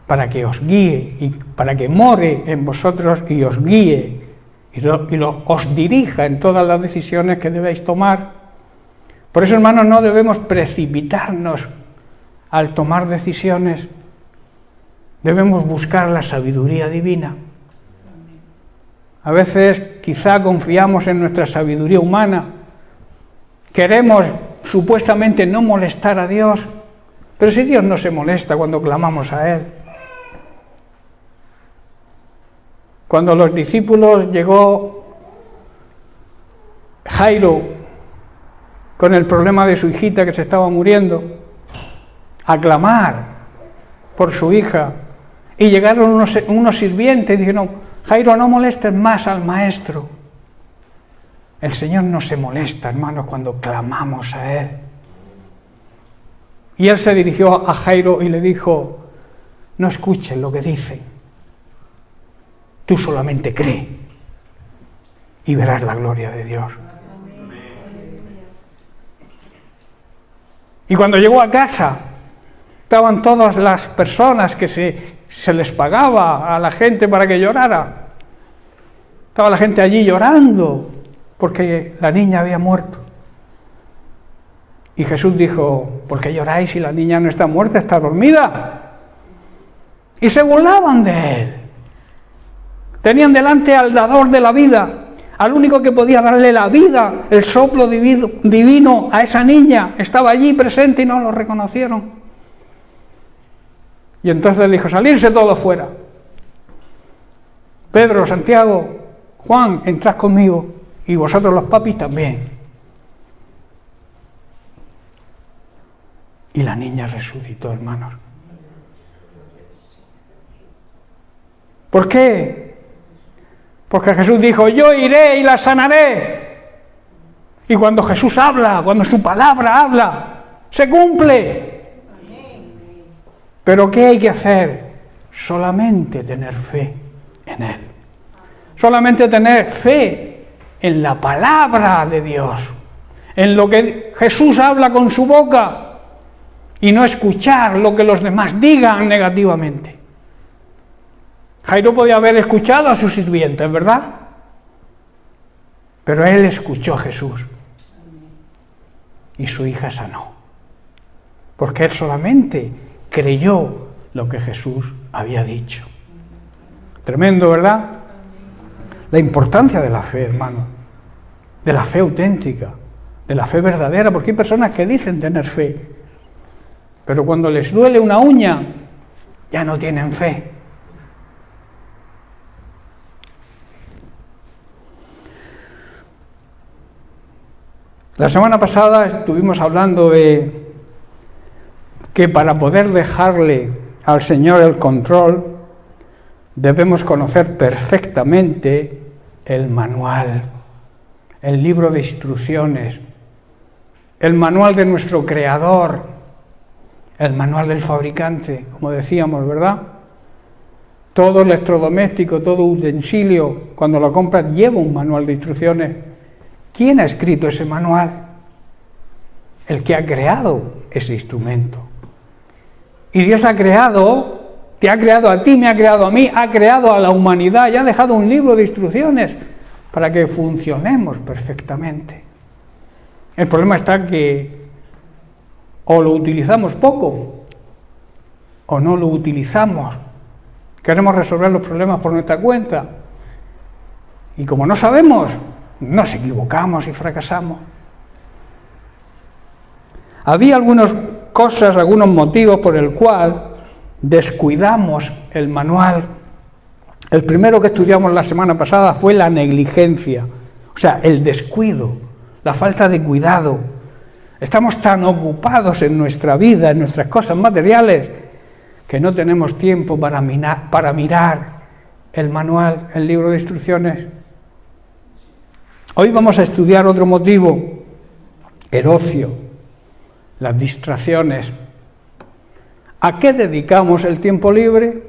para que os guíe y para que more en vosotros y os guíe os dirija en todas las decisiones que debéis tomar. Por eso, hermanos, no debemos precipitarnos al tomar decisiones. Debemos buscar la sabiduría divina. A veces quizá confiamos en nuestra sabiduría humana. Queremos supuestamente no molestar a Dios, pero si Dios no se molesta cuando clamamos a Él. Cuando los discípulos llegó Jairo con el problema de su hijita que se estaba muriendo, a clamar por su hija, y llegaron unos sirvientes y dijeron, Jairo, no molestes más al maestro. El Señor no se molesta, hermanos, cuando clamamos a Él. Y Él se dirigió a Jairo y le dijo, no escuches lo que dicen. Tú solamente cree y verás la gloria de Dios. Y cuando llegó a casa, estaban todas las personas que se les pagaba a la gente para que llorara. Estaba la gente allí llorando porque la niña había muerto. Y Jesús dijo, ¿por qué lloráis si la niña no está muerta, está dormida? Y se burlaban de Él. Tenían delante al dador de la vida, al único que podía darle la vida, el soplo divino a esa niña, estaba allí presente y no lo reconocieron. Y entonces le dijo, salirse todos fuera. Pedro, Santiago, Juan, entrad conmigo, y vosotros los papis también. Y la niña resucitó, hermanos. ¿Por qué? Porque Jesús dijo, yo iré y la sanaré. Y cuando Jesús habla, cuando su palabra habla, se cumple. ¿Pero qué hay que hacer? Solamente tener fe en Él. Solamente tener fe en la palabra de Dios, en lo que Jesús habla con su boca, y no escuchar lo que los demás digan negativamente. Jairo podía haber escuchado a sus sirvientes, ¿verdad? Pero él escuchó a Jesús. Y su hija sanó. Porque él solamente creyó lo que Jesús había dicho. Tremendo, ¿verdad? La importancia de la fe, hermano. De la fe auténtica. De la fe verdadera. Porque hay personas que dicen tener fe, pero cuando les duele una uña, ya no tienen fe. La semana pasada estuvimos hablando de que para poder dejarle al Señor el control, debemos conocer perfectamente el manual, el libro de instrucciones, el manual de nuestro Creador, el manual del fabricante, como decíamos, ¿verdad? Todo electrodoméstico, todo utensilio, cuando lo compras, lleva un manual de instrucciones. ¿Quién ha escrito ese manual? El que ha creado ese instrumento. Y Dios ha creado, te ha creado a ti, me ha creado a mí, ha creado a la humanidad y ha dejado un libro de instrucciones para que funcionemos perfectamente. El problema está que o lo utilizamos poco o no lo utilizamos. Queremos resolver los problemas por nuestra cuenta y como no sabemos, nos equivocamos y fracasamos. Había algunas cosas, algunos motivos por el cual descuidamos el manual. El primero que estudiamos la semana pasada fue la negligencia, o sea, el descuido, la falta de cuidado. Estamos tan ocupados en nuestra vida, en nuestras cosas materiales, que no tenemos tiempo para mirar el manual, el libro de instrucciones. Hoy vamos a estudiar otro motivo, el ocio, las distracciones. ¿A qué dedicamos el tiempo libre?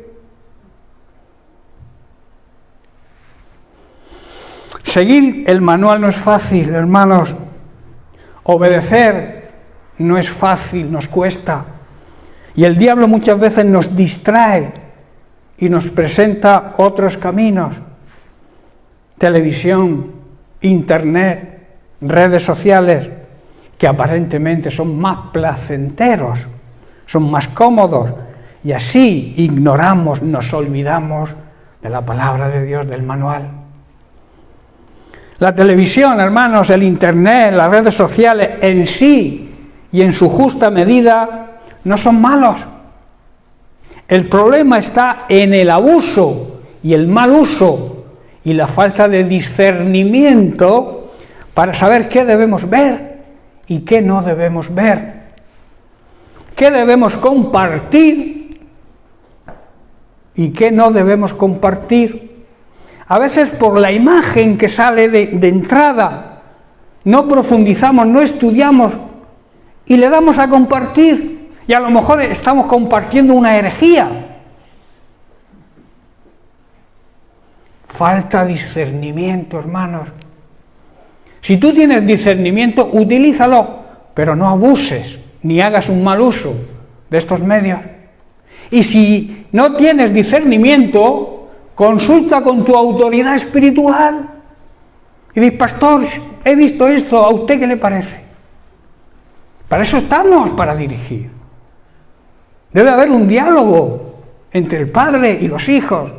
Seguir el manual no es fácil, hermanos. Obedecer no es fácil, nos cuesta. Y el diablo muchas veces nos distrae y nos presenta otros caminos. Televisión, internet, redes sociales, que aparentemente son más placenteros, son más cómodos, y así ignoramos, nos olvidamos de la palabra de Dios, del manual. La televisión, hermanos, el internet, las redes sociales en sí y en su justa medida no son malos. El problema está en el abuso y el mal uso y la falta de discernimiento para saber qué debemos ver y qué no debemos ver. ¿Qué debemos compartir y qué no debemos compartir? A veces por la imagen que sale de entrada, no profundizamos, no estudiamos y le damos a compartir. Y a lo mejor estamos compartiendo una herejía. Falta discernimiento, hermanos. Si tú tienes discernimiento, utilízalo, pero no abuses, ni hagas un mal uso de estos medios. Y si no tienes discernimiento, consulta con tu autoridad espiritual y di, pastor, he visto esto, ¿a usted qué le parece? Para eso estamos, para dirigir. Debe haber un diálogo entre el padre y los hijos.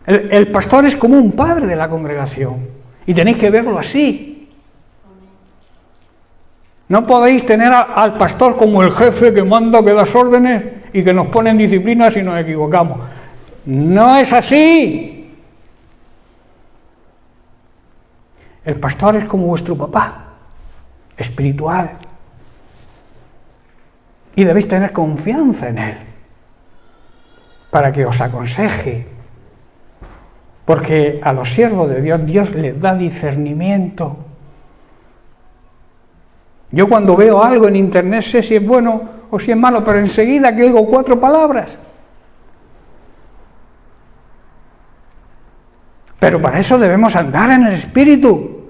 El pastor es como un padre de la congregación Y tenéis que verlo así. No podéis tener al pastor como el jefe que manda, que da órdenes y que nos pone en disciplina si nos equivocamos. No es así. El pastor es como vuestro papá, espiritual. Y debéis tener confianza en él para que os aconseje. Porque a los siervos de Dios, Dios les da discernimiento. Yo cuando veo algo en internet sé si es bueno o si es malo, pero enseguida que oigo 4 palabras. Pero para eso debemos andar en el Espíritu.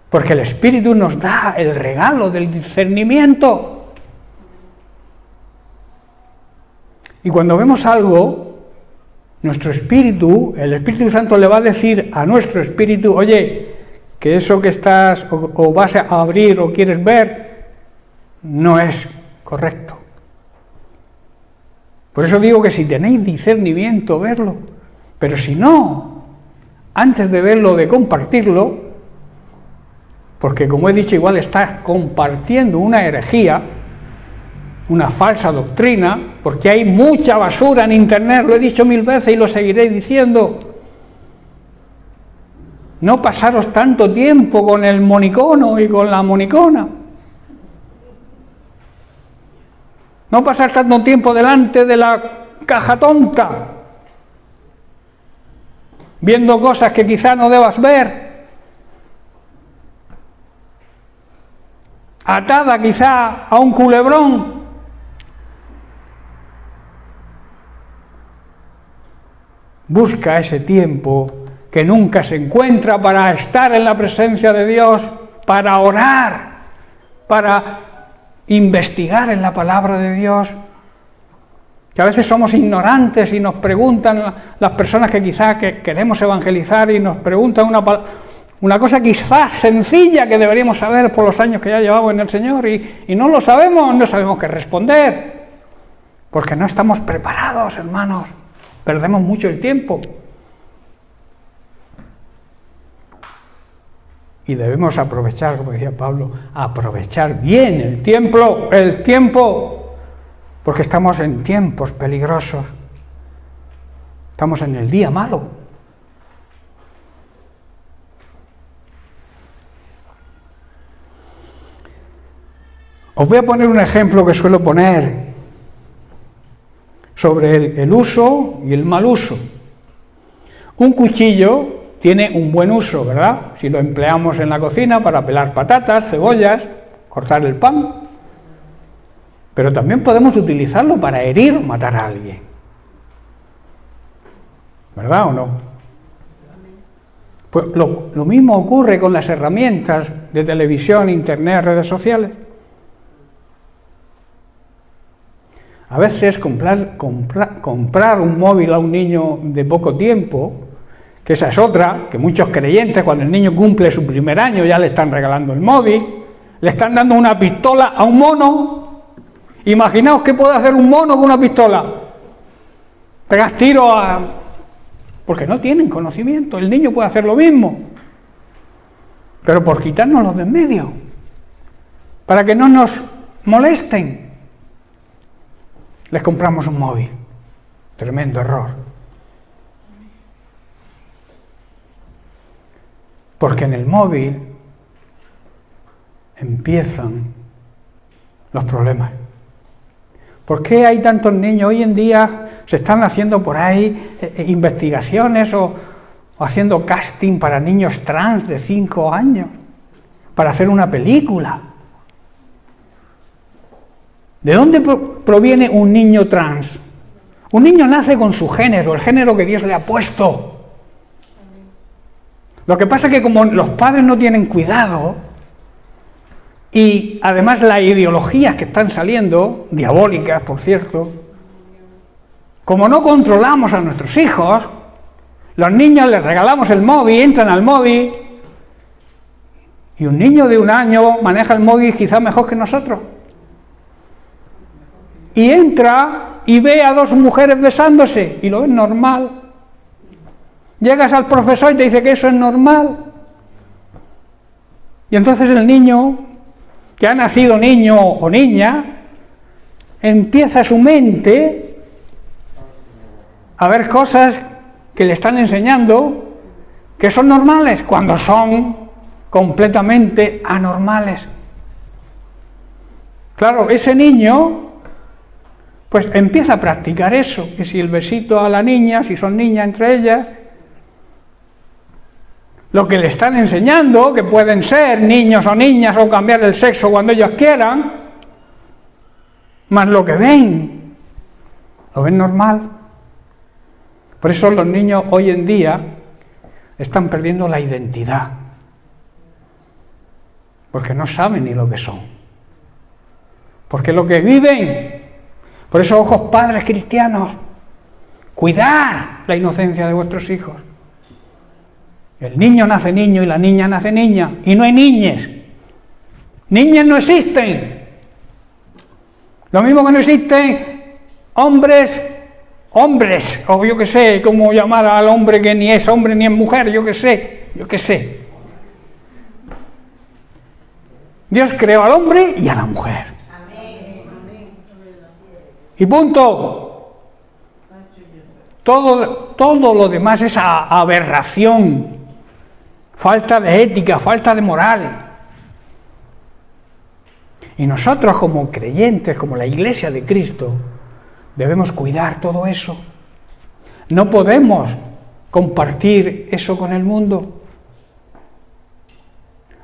Porque el Espíritu nos da el regalo del discernimiento. Y cuando vemos algo, nuestro espíritu, el Espíritu Santo le va a decir a nuestro espíritu, oye, que eso que estás o vas a abrir o quieres ver, no es correcto. Por eso digo que si tenéis discernimiento, verlo. Pero si no, antes de verlo, de compartirlo, porque como he dicho, igual estás compartiendo una herejía, una falsa doctrina, porque hay mucha basura en internet, lo he dicho 1000 veces y lo seguiré diciendo. No pasaros tanto tiempo con el monicono y con la monicona. No pasar tanto tiempo delante de la caja tonta, viendo cosas que quizá no debas ver. Atada quizá a un culebrón. Busca ese tiempo que nunca se encuentra para estar en la presencia de Dios, para orar, para investigar en la palabra de Dios. Que a veces somos ignorantes y nos preguntan las personas que quizás queremos evangelizar y nos preguntan una cosa quizás sencilla que deberíamos saber por los años que ya llevamos en el Señor y no lo sabemos, no sabemos qué responder, porque no estamos preparados, hermanos. Perdemos mucho el tiempo. Y debemos aprovechar, como decía Pablo, aprovechar bien el tiempo, porque estamos en tiempos peligrosos. Estamos en el día malo. Os voy a poner un ejemplo que suelo poner sobre el uso y el mal uso. Un cuchillo tiene un buen uso, ¿verdad? Si lo empleamos en la cocina para pelar patatas, cebollas, cortar el pan. Pero también podemos utilizarlo para herir o matar a alguien. ¿Verdad o no? Pues lo mismo ocurre con las herramientas de televisión, internet, redes sociales. A veces comprar un móvil a un niño de poco tiempo, que esa es otra, que muchos creyentes cuando el niño cumple su primer año ya le están regalando el móvil, le están dando una pistola a un mono. Imaginaos qué puede hacer un mono con una pistola. Pegas tiro porque no tienen conocimiento, el niño puede hacer lo mismo. Pero por quitárnoslos de en medio, para que no nos molesten, les compramos un móvil. Tremendo error. Porque en el móvil empiezan los problemas. ¿Por qué hay tantos niños? Hoy en día se están haciendo por ahí investigaciones o haciendo casting para niños trans de 5 años para hacer una película. ¿De dónde proviene un niño trans? Un niño nace con su género, el género que Dios le ha puesto. Lo que pasa es que como los padres no tienen cuidado, y además las ideologías que están saliendo, diabólicas por cierto, como no controlamos a nuestros hijos, los niños les regalamos el móvil, entran al móvil, y un niño de 1 año maneja el móvil quizás mejor que nosotros. Y entra y ve a 2 mujeres besándose, y lo ven normal. Llegas al profesor y te dice que eso es normal. Y entonces el niño, que ha nacido niño o niña, empieza su mente a ver cosas que le están enseñando que son normales, cuando son completamente anormales. Claro, ese niño pues empieza a practicar eso, que si el besito a la niña, si son niñas entre ellas, lo que le están enseñando, que pueden ser niños o niñas o cambiar el sexo cuando ellos quieran, más lo que ven, lo ven normal. Por eso los niños hoy en día están perdiendo la identidad, porque no saben ni lo que son, porque lo que viven. Por eso, ojos padres cristianos, cuidad la inocencia de vuestros hijos. El niño nace niño y la niña nace niña, y no hay niñes. Niñas no existen. Lo mismo que no existen hombres, o yo qué sé, cómo llamar al hombre que ni es hombre ni es mujer, yo qué sé. Dios creó al hombre y a la mujer. Y punto. Todo lo demás es aberración, falta de ética, falta de moral. Y nosotros como creyentes, como la Iglesia de Cristo, debemos cuidar todo eso. No podemos compartir eso con el mundo.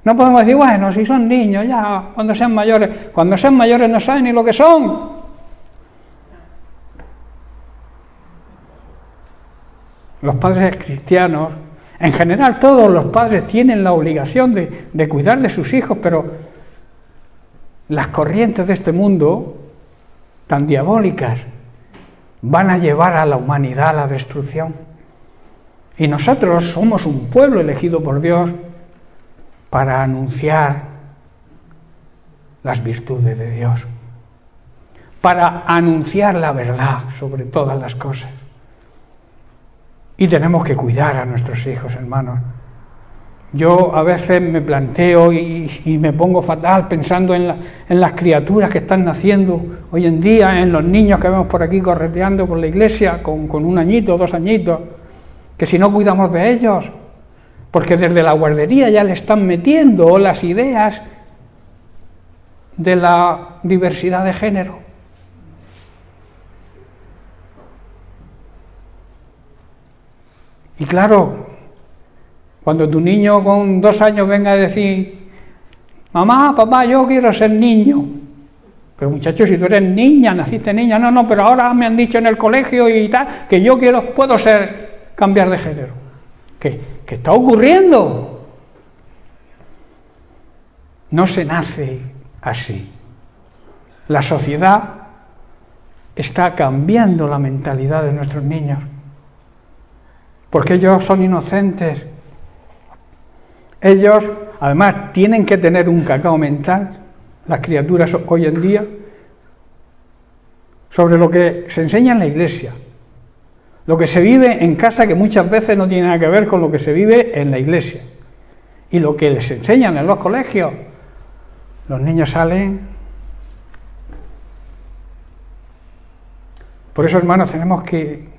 No podemos decir, bueno, si son niños, ya, cuando sean mayores no saben ni lo que son. Los padres cristianos, en general todos los padres tienen la obligación de cuidar de sus hijos, pero las corrientes de este mundo, tan diabólicas, van a llevar a la humanidad a la destrucción. Y nosotros somos un pueblo elegido por Dios para anunciar las virtudes de Dios, para anunciar la verdad sobre todas las cosas. Y tenemos que cuidar a nuestros hijos, hermanos. Yo a veces me planteo y me pongo fatal pensando en las criaturas que están naciendo hoy en día, en los niños que vemos por aquí correteando por la iglesia con 1 añito, 2 añitos, que si no cuidamos de ellos, porque desde la guardería ya le están metiendo las ideas de la diversidad de género. Y claro, cuando tu niño con 2 años venga a decir, mamá, papá, yo quiero ser niño. Pero muchacho, si tú eres niña, naciste niña, no, pero ahora me han dicho en el colegio y tal, que yo puedo cambiar de género. ¿Qué está ocurriendo? No se nace así. La sociedad está cambiando la mentalidad de nuestros niños, porque ellos son inocentes. Ellos, además, tienen que tener un cacao mental, las criaturas hoy en día, sobre lo que se enseña en la iglesia, lo que se vive en casa, que muchas veces no tiene nada que ver con lo que se vive en la iglesia, y lo que les enseñan en los colegios. Los niños salen. Por eso, hermanos, tenemos que...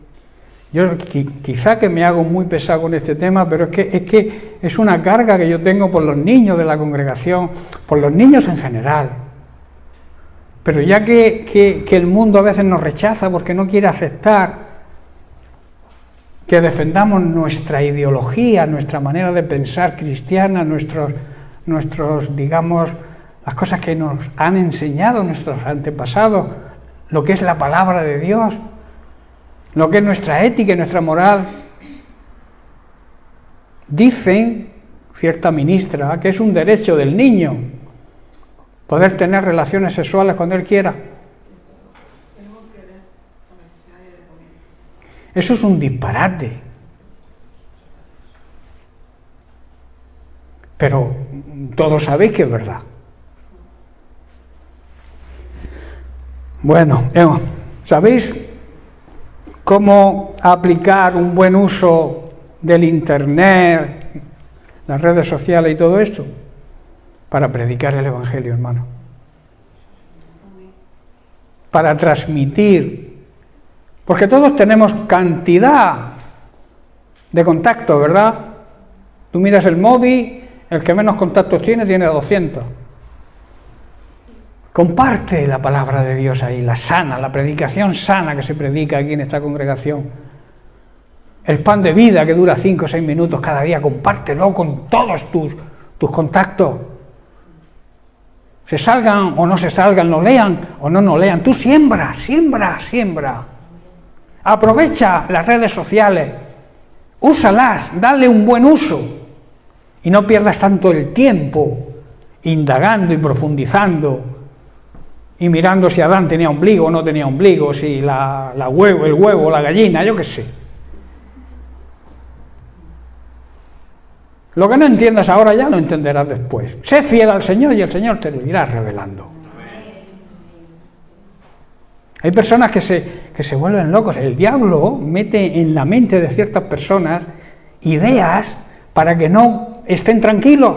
Yo quizá que me hago muy pesado con este tema, pero es que es una carga que yo tengo por los niños de la congregación, por los niños en general. Pero ya que el mundo a veces nos rechaza porque no quiere aceptar que defendamos nuestra ideología, nuestra manera de pensar cristiana, nuestros, digamos, las cosas que nos han enseñado nuestros antepasados, lo que es la palabra de Dios, lo que es nuestra ética y nuestra moral. Dicen, cierta ministra, que es un derecho del niño poder tener relaciones sexuales cuando él quiera. Eso es un disparate. Pero todos sabéis que es verdad. Bueno, ¿sabéis cómo aplicar un buen uso del internet, las redes sociales y todo esto? Para predicar el Evangelio, hermano. Para transmitir. Porque todos tenemos cantidad de contactos, ¿verdad? Tú miras el móvil, el que menos contactos tiene 200. Comparte la palabra de Dios ahí, la sana, la predicación sana que se predica aquí en esta congregación. El pan de vida que dura 5 o 6 minutos cada día, compártelo con todos tus contactos. Se salgan o no se salgan, lo lean o no lean. Tú siembra. Aprovecha las redes sociales, úsalas, dale un buen uso y no pierdas tanto el tiempo indagando y profundizando y mirando si Adán tenía ombligo o no tenía ombligo, si el huevo, la gallina, yo qué sé. Lo que no entiendas ahora ya lo entenderás después. Sé fiel al Señor y el Señor te lo irá revelando. Hay personas que se vuelven locos. El diablo mete en la mente de ciertas personas ideas para que no estén tranquilos.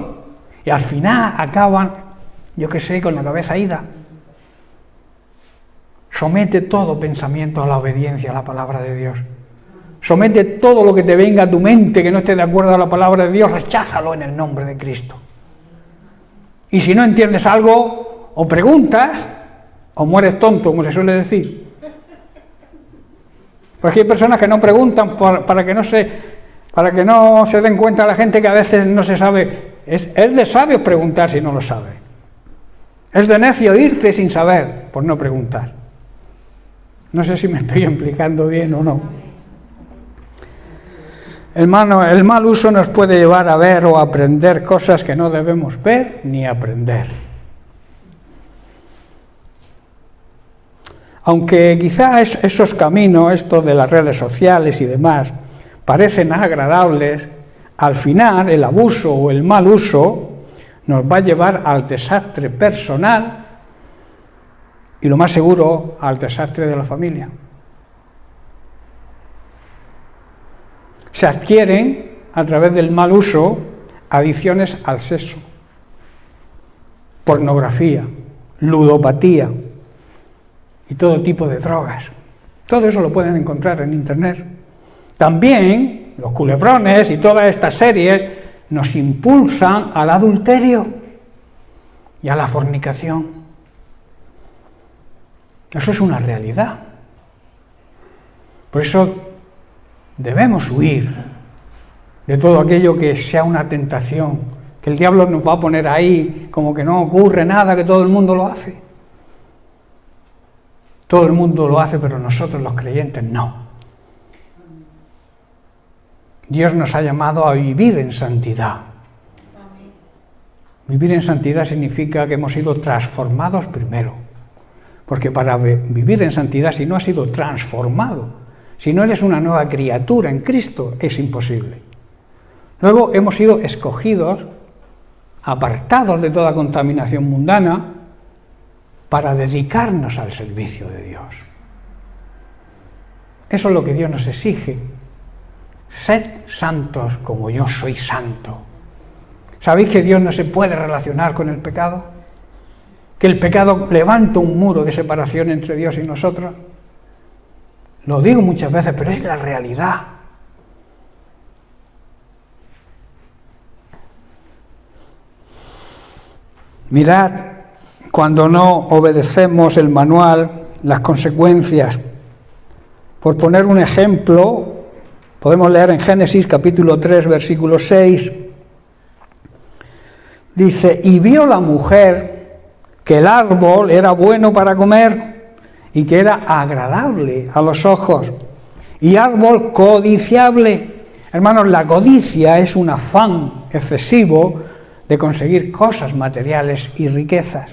Y al final acaban, yo qué sé, con la cabeza ida. Somete todo pensamiento a la obediencia a la palabra de Dios. Somete todo lo que te venga a tu mente que no esté de acuerdo a la palabra de Dios, recházalo en el nombre de Cristo. Y si no entiendes algo, o preguntas, o mueres tonto, como se suele decir. Porque hay personas que no preguntan para que no se den cuenta la gente que a veces no se sabe. Es de sabios preguntar si no lo sabe. Es de necio irte sin saber por no preguntar. No sé si me estoy explicando bien o no. Hermano, el mal uso nos puede llevar a ver o a aprender cosas que no debemos ver ni aprender. Aunque quizás esos caminos, esto de las redes sociales y demás, parecen agradables, al final el abuso o el mal uso nos va a llevar al desastre personal y lo más seguro al desastre de la familia. Se adquieren, a través del mal uso, adicciones al sexo, pornografía, ludopatía y todo tipo de drogas. Todo eso lo pueden encontrar en internet. También los culebrones y todas estas series nos impulsan al adulterio y a la fornicación. Eso es una realidad. Por eso debemos huir de todo aquello que sea una tentación, que el diablo nos va a poner ahí como que no ocurre nada, que todo el mundo lo hace. Todo el mundo lo hace, pero nosotros los creyentes no. Dios nos ha llamado a vivir en santidad. Vivir en santidad significa que hemos sido transformados primero. Porque para vivir en santidad, si no has sido transformado, si no eres una nueva criatura en Cristo, es imposible. Luego hemos sido escogidos, apartados de toda contaminación mundana, para dedicarnos al servicio de Dios. Eso es lo que Dios nos exige. Sed santos como yo soy santo. ¿Sabéis que Dios no se puede relacionar con el pecado? Que el pecado levanta un muro de separación entre Dios y nosotros. Lo digo muchas veces, pero es la realidad. Mirad, cuando no obedecemos el manual, las consecuencias. Por poner un ejemplo, podemos leer en Génesis capítulo 3, versículo 6. Dice, y vio la mujer que el árbol era bueno para comer, y que era agradable a los ojos, y árbol codiciable. Hermanos, la codicia es un afán excesivo de conseguir cosas materiales y riquezas.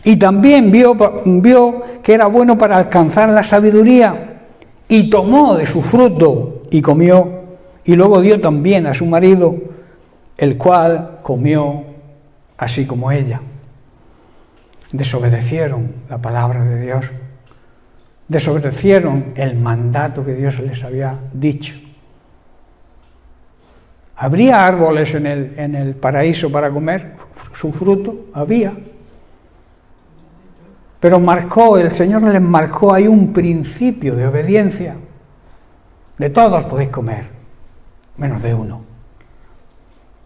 Y también vio que era bueno para alcanzar la sabiduría, y tomó de su fruto y comió, y luego dio también a su marido, el cual comió así como ella. Desobedecieron la palabra de Dios. Desobedecieron el mandato que Dios les había dicho. ¿Habría árboles en el paraíso para comer su fruto? Había. Pero el Señor les marcó ahí un principio de obediencia. De todos podéis comer, menos de uno.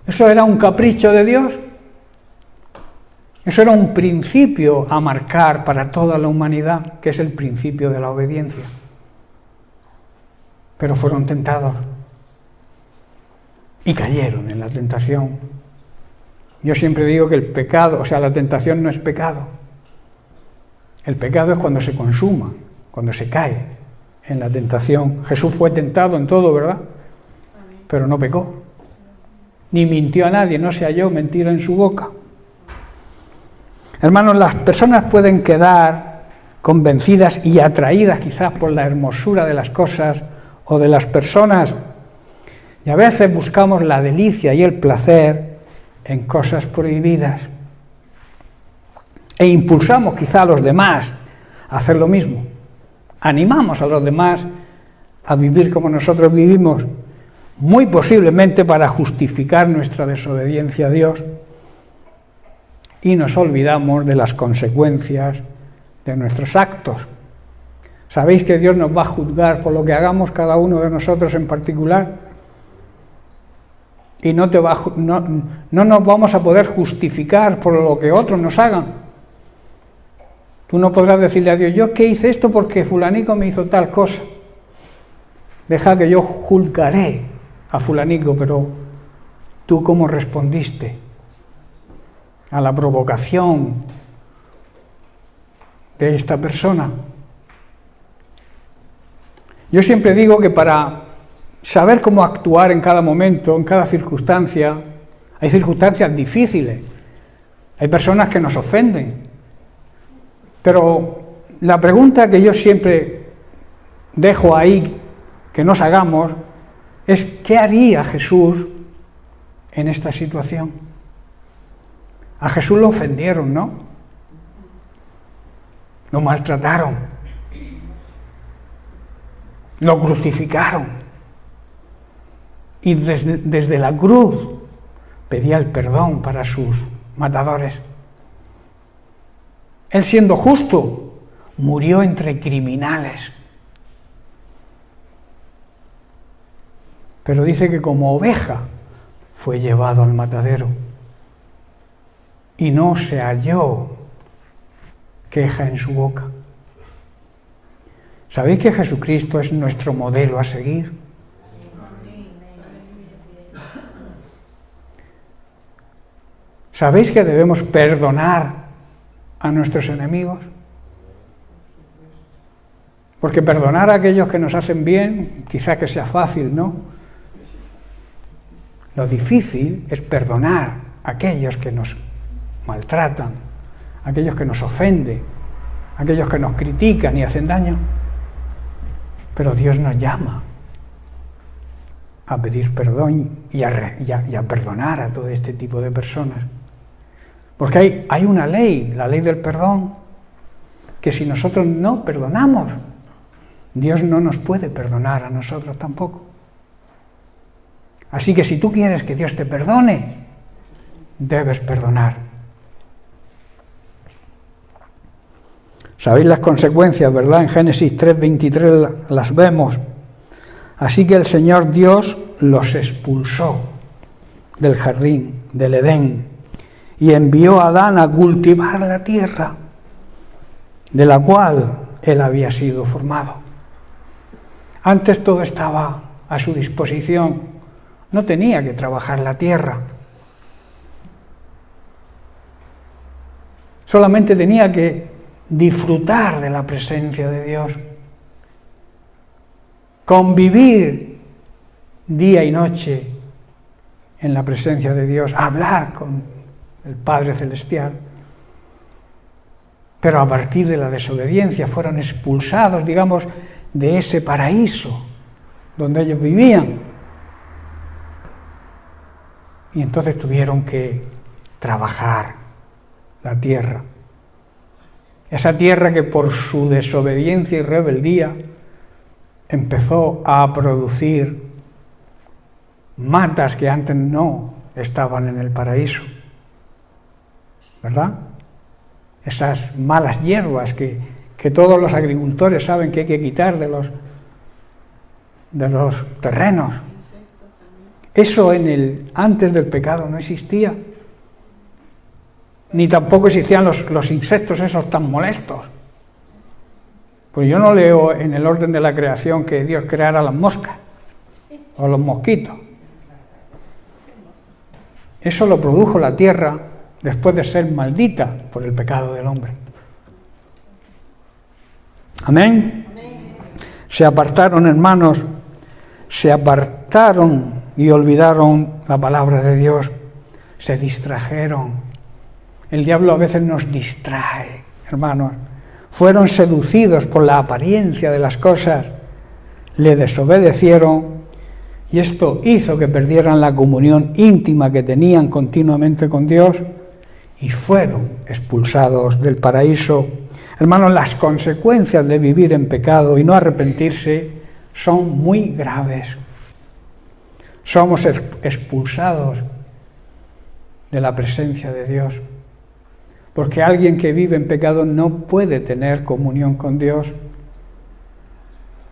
¿Eso era un capricho de Dios? Eso era un principio a marcar para toda la humanidad, que es el principio de la obediencia. Pero fueron tentados y cayeron en la tentación. Yo siempre digo que el pecado, la tentación no es pecado. El pecado es cuando se consuma, cuando se cae en la tentación. Jesús fue tentado en todo, ¿verdad? Pero no pecó. Ni mintió a nadie, no se halló mentira en su boca. Hermanos, las personas pueden quedar convencidas y atraídas quizás por la hermosura de las cosas o de las personas, y a veces buscamos la delicia y el placer en cosas prohibidas. E impulsamos quizá a los demás a hacer lo mismo. Animamos a los demás a vivir como nosotros vivimos, muy posiblemente para justificar nuestra desobediencia a Dios, y nos olvidamos de las consecuencias de nuestros actos. ¿Sabéis que Dios nos va a juzgar por lo que hagamos cada uno de nosotros en particular? Y no nos vamos a poder justificar por lo que otros nos hagan. Tú no podrás decirle a Dios, yo que hice esto porque fulanico me hizo tal cosa. Deja que yo juzgaré a fulanico, pero ¿tú cómo respondiste a la provocación de esta persona? Yo siempre digo que para saber cómo actuar en cada momento, en cada circunstancia, hay circunstancias difíciles, hay personas que nos ofenden. Pero la pregunta que yo siempre dejo ahí, que nos hagamos, es ¿qué haría Jesús en esta situación? A Jesús lo ofendieron, ¿no? Lo maltrataron, lo crucificaron, y desde la cruz pedía el perdón para sus matadores. Él, siendo justo, murió entre criminales. Pero dice que como oveja fue llevado al matadero y no se halló queja en su boca. ¿Sabéis que Jesucristo es nuestro modelo a seguir? ¿Sabéis que debemos perdonar a nuestros enemigos? Porque perdonar a aquellos que nos hacen bien, quizá que sea fácil, ¿no? Lo difícil es perdonar a aquellos que nos maltratan, a aquellos que nos ofenden, a aquellos que nos critican y hacen daño. Pero Dios nos llama a pedir perdón y a perdonar a todo este tipo de personas. Porque hay una ley, la ley del perdón, que si nosotros no perdonamos, Dios no nos puede perdonar a nosotros tampoco. Así que si tú quieres que Dios te perdone, debes perdonar. ¿Sabéis las consecuencias, verdad? En Génesis 3:23 las vemos. Así que el Señor Dios los expulsó del jardín, del Edén, y envió a Adán a cultivar la tierra de la cual él había sido formado. Antes todo estaba a su disposición, no tenía que trabajar la tierra. Solamente tenía que disfrutar de la presencia de Dios, convivir día y noche en la presencia de Dios, hablar con el Padre Celestial. Pero a partir de la desobediencia fueron expulsados, digamos, de ese paraíso donde ellos vivían. Y entonces tuvieron que trabajar la tierra. Esa tierra que por su desobediencia y rebeldía empezó a producir matas que antes no estaban en el paraíso, ¿verdad? Esas malas hierbas que todos los agricultores saben que hay que quitar de los terrenos. Eso antes del pecado no existía. Ni tampoco existían los insectos esos tan molestos. Pues yo no leo en el orden de la creación que Dios creara las moscas o los mosquitos. Eso lo produjo la tierra después de ser maldita por el pecado del hombre. Amén. Se apartaron, hermanos, se apartaron y olvidaron la palabra de Dios, se distrajeron. El diablo a veces nos distrae, hermanos. Fueron seducidos por la apariencia de las cosas, le desobedecieron y esto hizo que perdieran la comunión íntima que tenían continuamente con Dios y fueron expulsados del paraíso. Hermanos, las consecuencias de vivir en pecado y no arrepentirse son muy graves. Somos expulsados de la presencia de Dios, porque alguien que vive en pecado no puede tener comunión con Dios.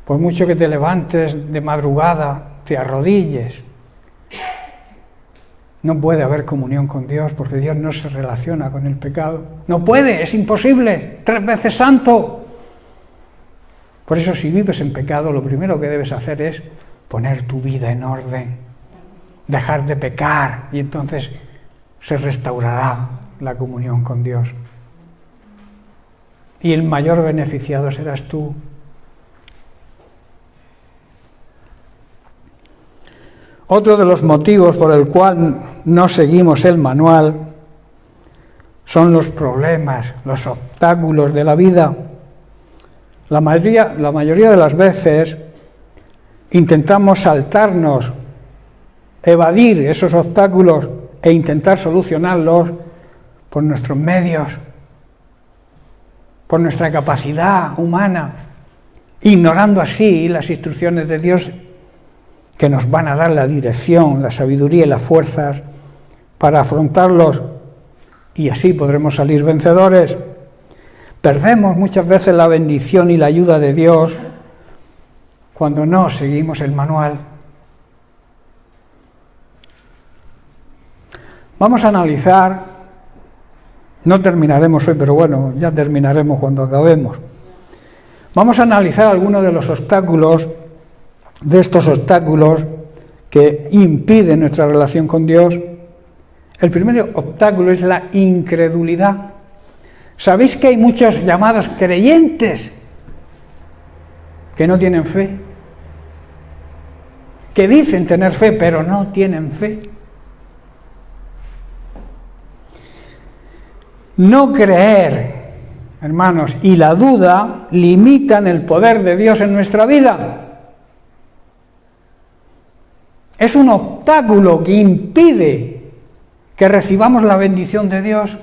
Por mucho que te levantes de madrugada, te arrodilles, no puede haber comunión con Dios, porque Dios no se relaciona con el pecado. No puede, es imposible, 3 veces santo. Por eso, si vives en pecado, lo primero que debes hacer es poner tu vida en orden, dejar de pecar, y entonces se restaurará la comunión con Dios. Y el mayor beneficiado serás tú. Otro de los motivos por el cual no seguimos el manual son los problemas, los obstáculos de la vida. La mayoría de las veces intentamos saltarnos, evadir esos obstáculos e intentar solucionarlos por nuestros medios, por nuestra capacidad humana, ignorando así las instrucciones de Dios que nos van a dar la dirección, la sabiduría y las fuerzas para afrontarlos, y así podremos salir vencedores. Perdemos muchas veces la bendición y la ayuda de Dios cuando no seguimos el manual. Vamos a analizar, no terminaremos hoy, pero bueno, ya terminaremos cuando acabemos. Vamos a analizar algunos de los obstáculos, de estos obstáculos que impiden nuestra relación con Dios. El primer obstáculo es la incredulidad. ¿Sabéis que hay muchos llamados creyentes que no tienen fe? Que dicen tener fe, pero no tienen fe. No creer, hermanos, y la duda limitan el poder de Dios en nuestra vida. Es un obstáculo que impide que recibamos la bendición de Dios.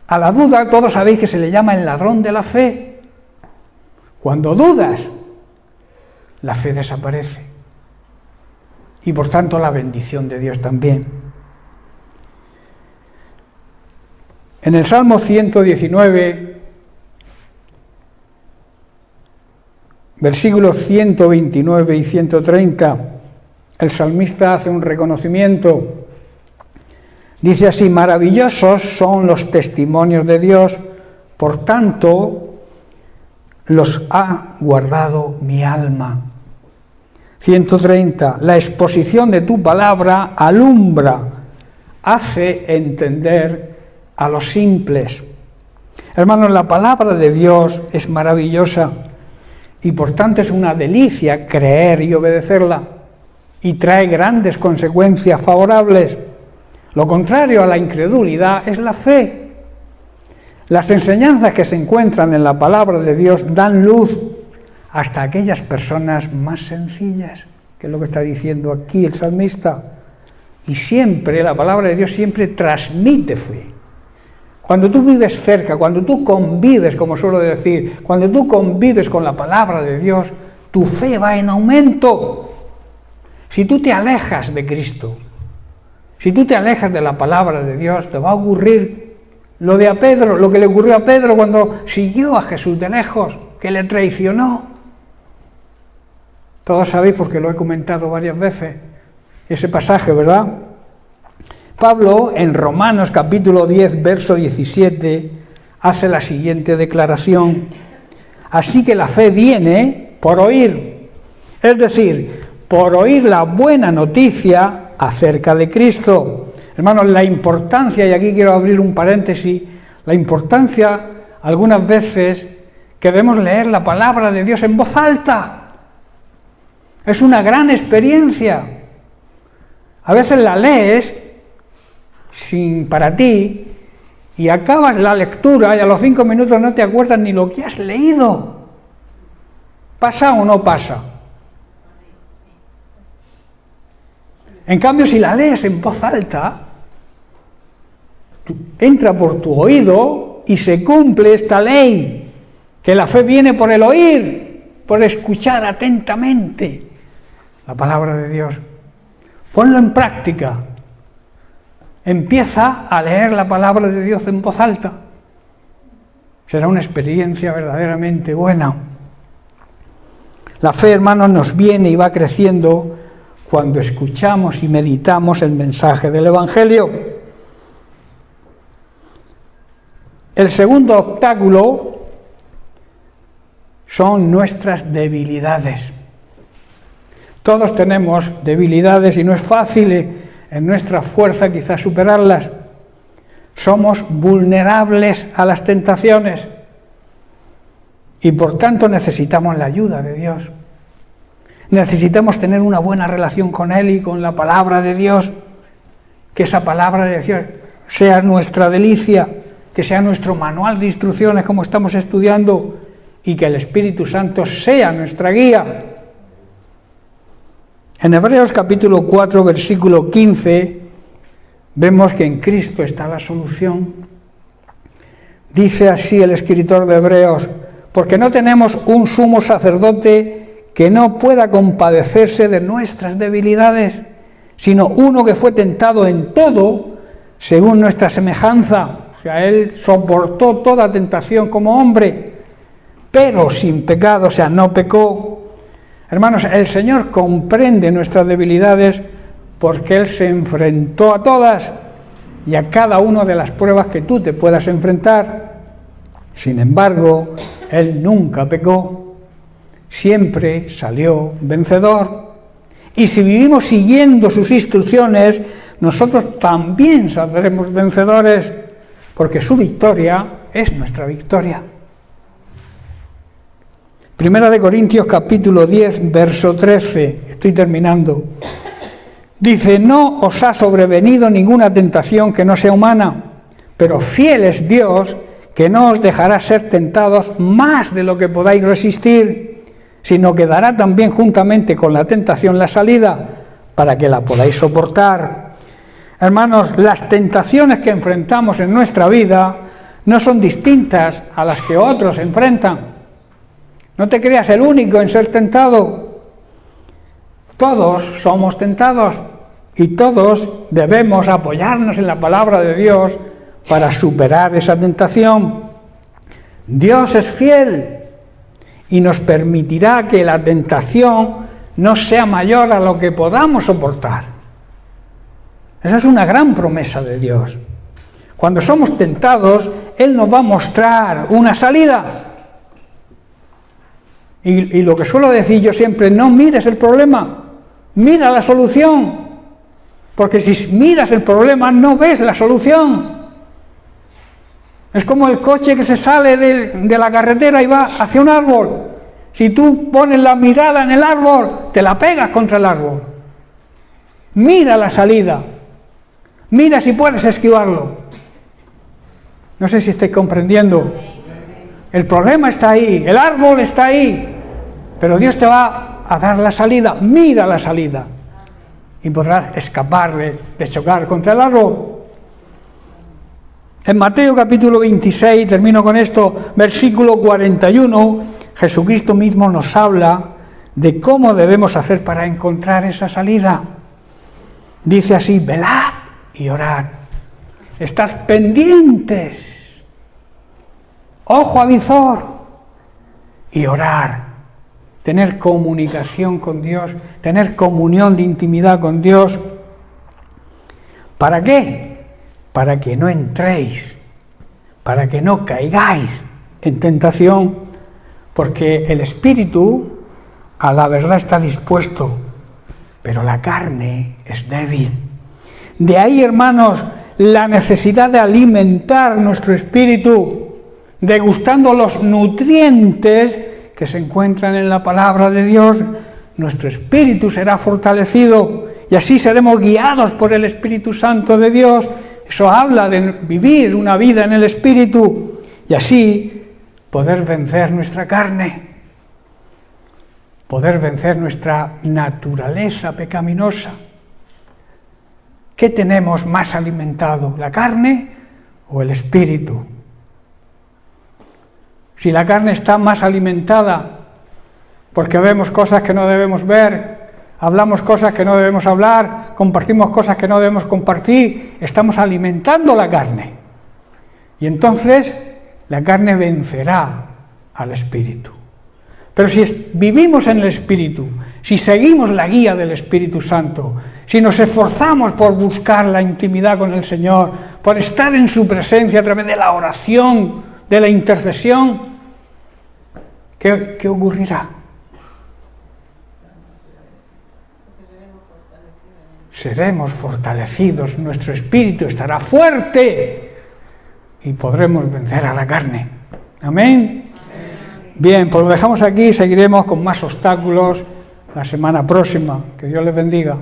A la duda, todos sabéis que se le llama el ladrón de la fe. Cuando dudas, la fe desaparece. Y por tanto la bendición de Dios también. En el Salmo 119, versículos 129 y 130, el salmista hace un reconocimiento. Dice así: maravillosos son los testimonios de Dios, por tanto los ha guardado mi alma. 130, la exposición de tu palabra alumbra, hace entender a los simples. Hermanos, la palabra de Dios es maravillosa y por tanto es una delicia creer y obedecerla, y trae grandes consecuencias favorables. Lo contrario a la incredulidad es la fe. Las enseñanzas que se encuentran en la palabra de Dios dan luz hasta aquellas personas más sencillas, que es lo que está diciendo aquí el salmista. Y siempre, la palabra de Dios siempre transmite fe. Cuando tú vives cerca, cuando tú convives, como suelo decir, cuando tú convives con la palabra de Dios, tu fe va en aumento. Si tú te alejas de Cristo, si tú te alejas de la palabra de Dios, te va a ocurrir lo de a Pedro, lo que le ocurrió a Pedro cuando siguió a Jesús de lejos, que le traicionó. Todos sabéis, porque lo he comentado varias veces, ese pasaje, ¿verdad? Pablo, en Romanos capítulo 10, verso 17, hace la siguiente declaración: así que la fe viene por oír, es decir, por oír la buena noticia acerca de Cristo. Hermanos, la importancia, y aquí quiero abrir un paréntesis, la importancia algunas veces que debemos leer la palabra de Dios en voz alta. Es una gran experiencia. A veces la lees para ti y acabas la lectura y a los 5 minutos no te acuerdas ni lo que has leído. ¿Pasa o no pasa? En cambio, si la lees en voz alta, entra por tu oído y se cumple esta ley, que la fe viene por el oír, por escuchar atentamente la palabra de Dios. Ponlo en práctica. Empieza a leer la palabra de Dios en voz alta. Será una experiencia verdaderamente buena. La fe, hermanos, nos viene y va creciendo cuando escuchamos y meditamos el mensaje del Evangelio. El segundo obstáculo son nuestras debilidades. Todos tenemos debilidades y no es fácil en nuestra fuerza quizás superarlas. Somos vulnerables a las tentaciones y por tanto necesitamos la ayuda de Dios. Necesitamos tener una buena relación con Él y con la palabra de Dios, que esa palabra de Dios sea nuestra delicia, que sea nuestro manual de instrucciones como estamos estudiando y que el Espíritu Santo sea nuestra guía. En Hebreos capítulo 4, versículo 15, vemos que en Cristo está la solución. Dice así el escritor de Hebreos: porque no tenemos un sumo sacerdote que no pueda compadecerse de nuestras debilidades, sino uno que fue tentado en todo según nuestra semejanza. O sea, Él soportó toda tentación como hombre, pero sin pecado, o sea, no pecó. Hermanos, el Señor comprende nuestras debilidades porque Él se enfrentó a todas y a cada una de las pruebas que tú te puedas enfrentar. Sin embargo, Él nunca pecó, siempre salió vencedor. Y si vivimos siguiendo sus instrucciones, nosotros también saldremos vencedores, porque su victoria es nuestra victoria. Primera de Corintios capítulo 10, verso 13, estoy terminando. Dice: no os ha sobrevenido ninguna tentación que no sea humana, pero fiel es Dios, que no os dejará ser tentados más de lo que podáis resistir, sino que dará también juntamente con la tentación la salida, para que la podáis soportar. Hermanos, las tentaciones que enfrentamos en nuestra vida no son distintas a las que otros enfrentan. No te creas el único en ser tentado. Todos somos tentados y todos debemos apoyarnos en la palabra de Dios para superar esa tentación. Dios es fiel y nos permitirá que la tentación no sea mayor a lo que podamos soportar. Esa es una gran promesa de Dios. Cuando somos tentados, Él nos va a mostrar una salida. Y lo que suelo decir yo siempre: no mires el problema, mira la solución. Porque si miras el problema, no ves la solución. Es como el coche que se sale de la carretera y va hacia un árbol. Si tú pones la mirada en el árbol, te la pegas contra el árbol. Mira la salida. Mira si puedes esquivarlo. No sé si estáis comprendiendo. El problema está ahí, el árbol está ahí, pero Dios te va a dar la salida. Mira la salida y podrás escapar de chocar contra el árbol. En Mateo capítulo 26, termino con esto, versículo 41, Jesucristo mismo nos habla de cómo debemos hacer para encontrar esa salida. Dice así: velad y orad. Estad pendientes, ojo avizor, y orar. Tener comunicación con Dios, tener comunión de intimidad con Dios. ¿Para qué? Para que no entréis, para que no caigáis en tentación, porque el espíritu a la verdad está dispuesto, pero la carne es débil. De ahí, hermanos, la necesidad de alimentar nuestro espíritu, degustando los nutrientes que se encuentran en la palabra de Dios. Nuestro espíritu será fortalecido y así seremos guiados por el Espíritu Santo de Dios. Eso habla de vivir una vida en el espíritu y así poder vencer nuestra carne, poder vencer nuestra naturaleza pecaminosa. ¿Qué tenemos más alimentado, la carne o el espíritu? Si la carne está más alimentada porque vemos cosas que no debemos ver, hablamos cosas que no debemos hablar, compartimos cosas que no debemos compartir, estamos alimentando la carne. Y entonces la carne vencerá al espíritu. Pero si vivimos en el espíritu, si seguimos la guía del Espíritu Santo, si nos esforzamos por buscar la intimidad con el Señor, por estar en su presencia a través de la oración, de la intercesión, ¿qué ocurrirá? Seremos fortalecidos, nuestro espíritu estará fuerte y podremos vencer a la carne. Amén. Bien, pues lo dejamos aquí y seguiremos con más obstáculos la semana próxima. Que Dios les bendiga.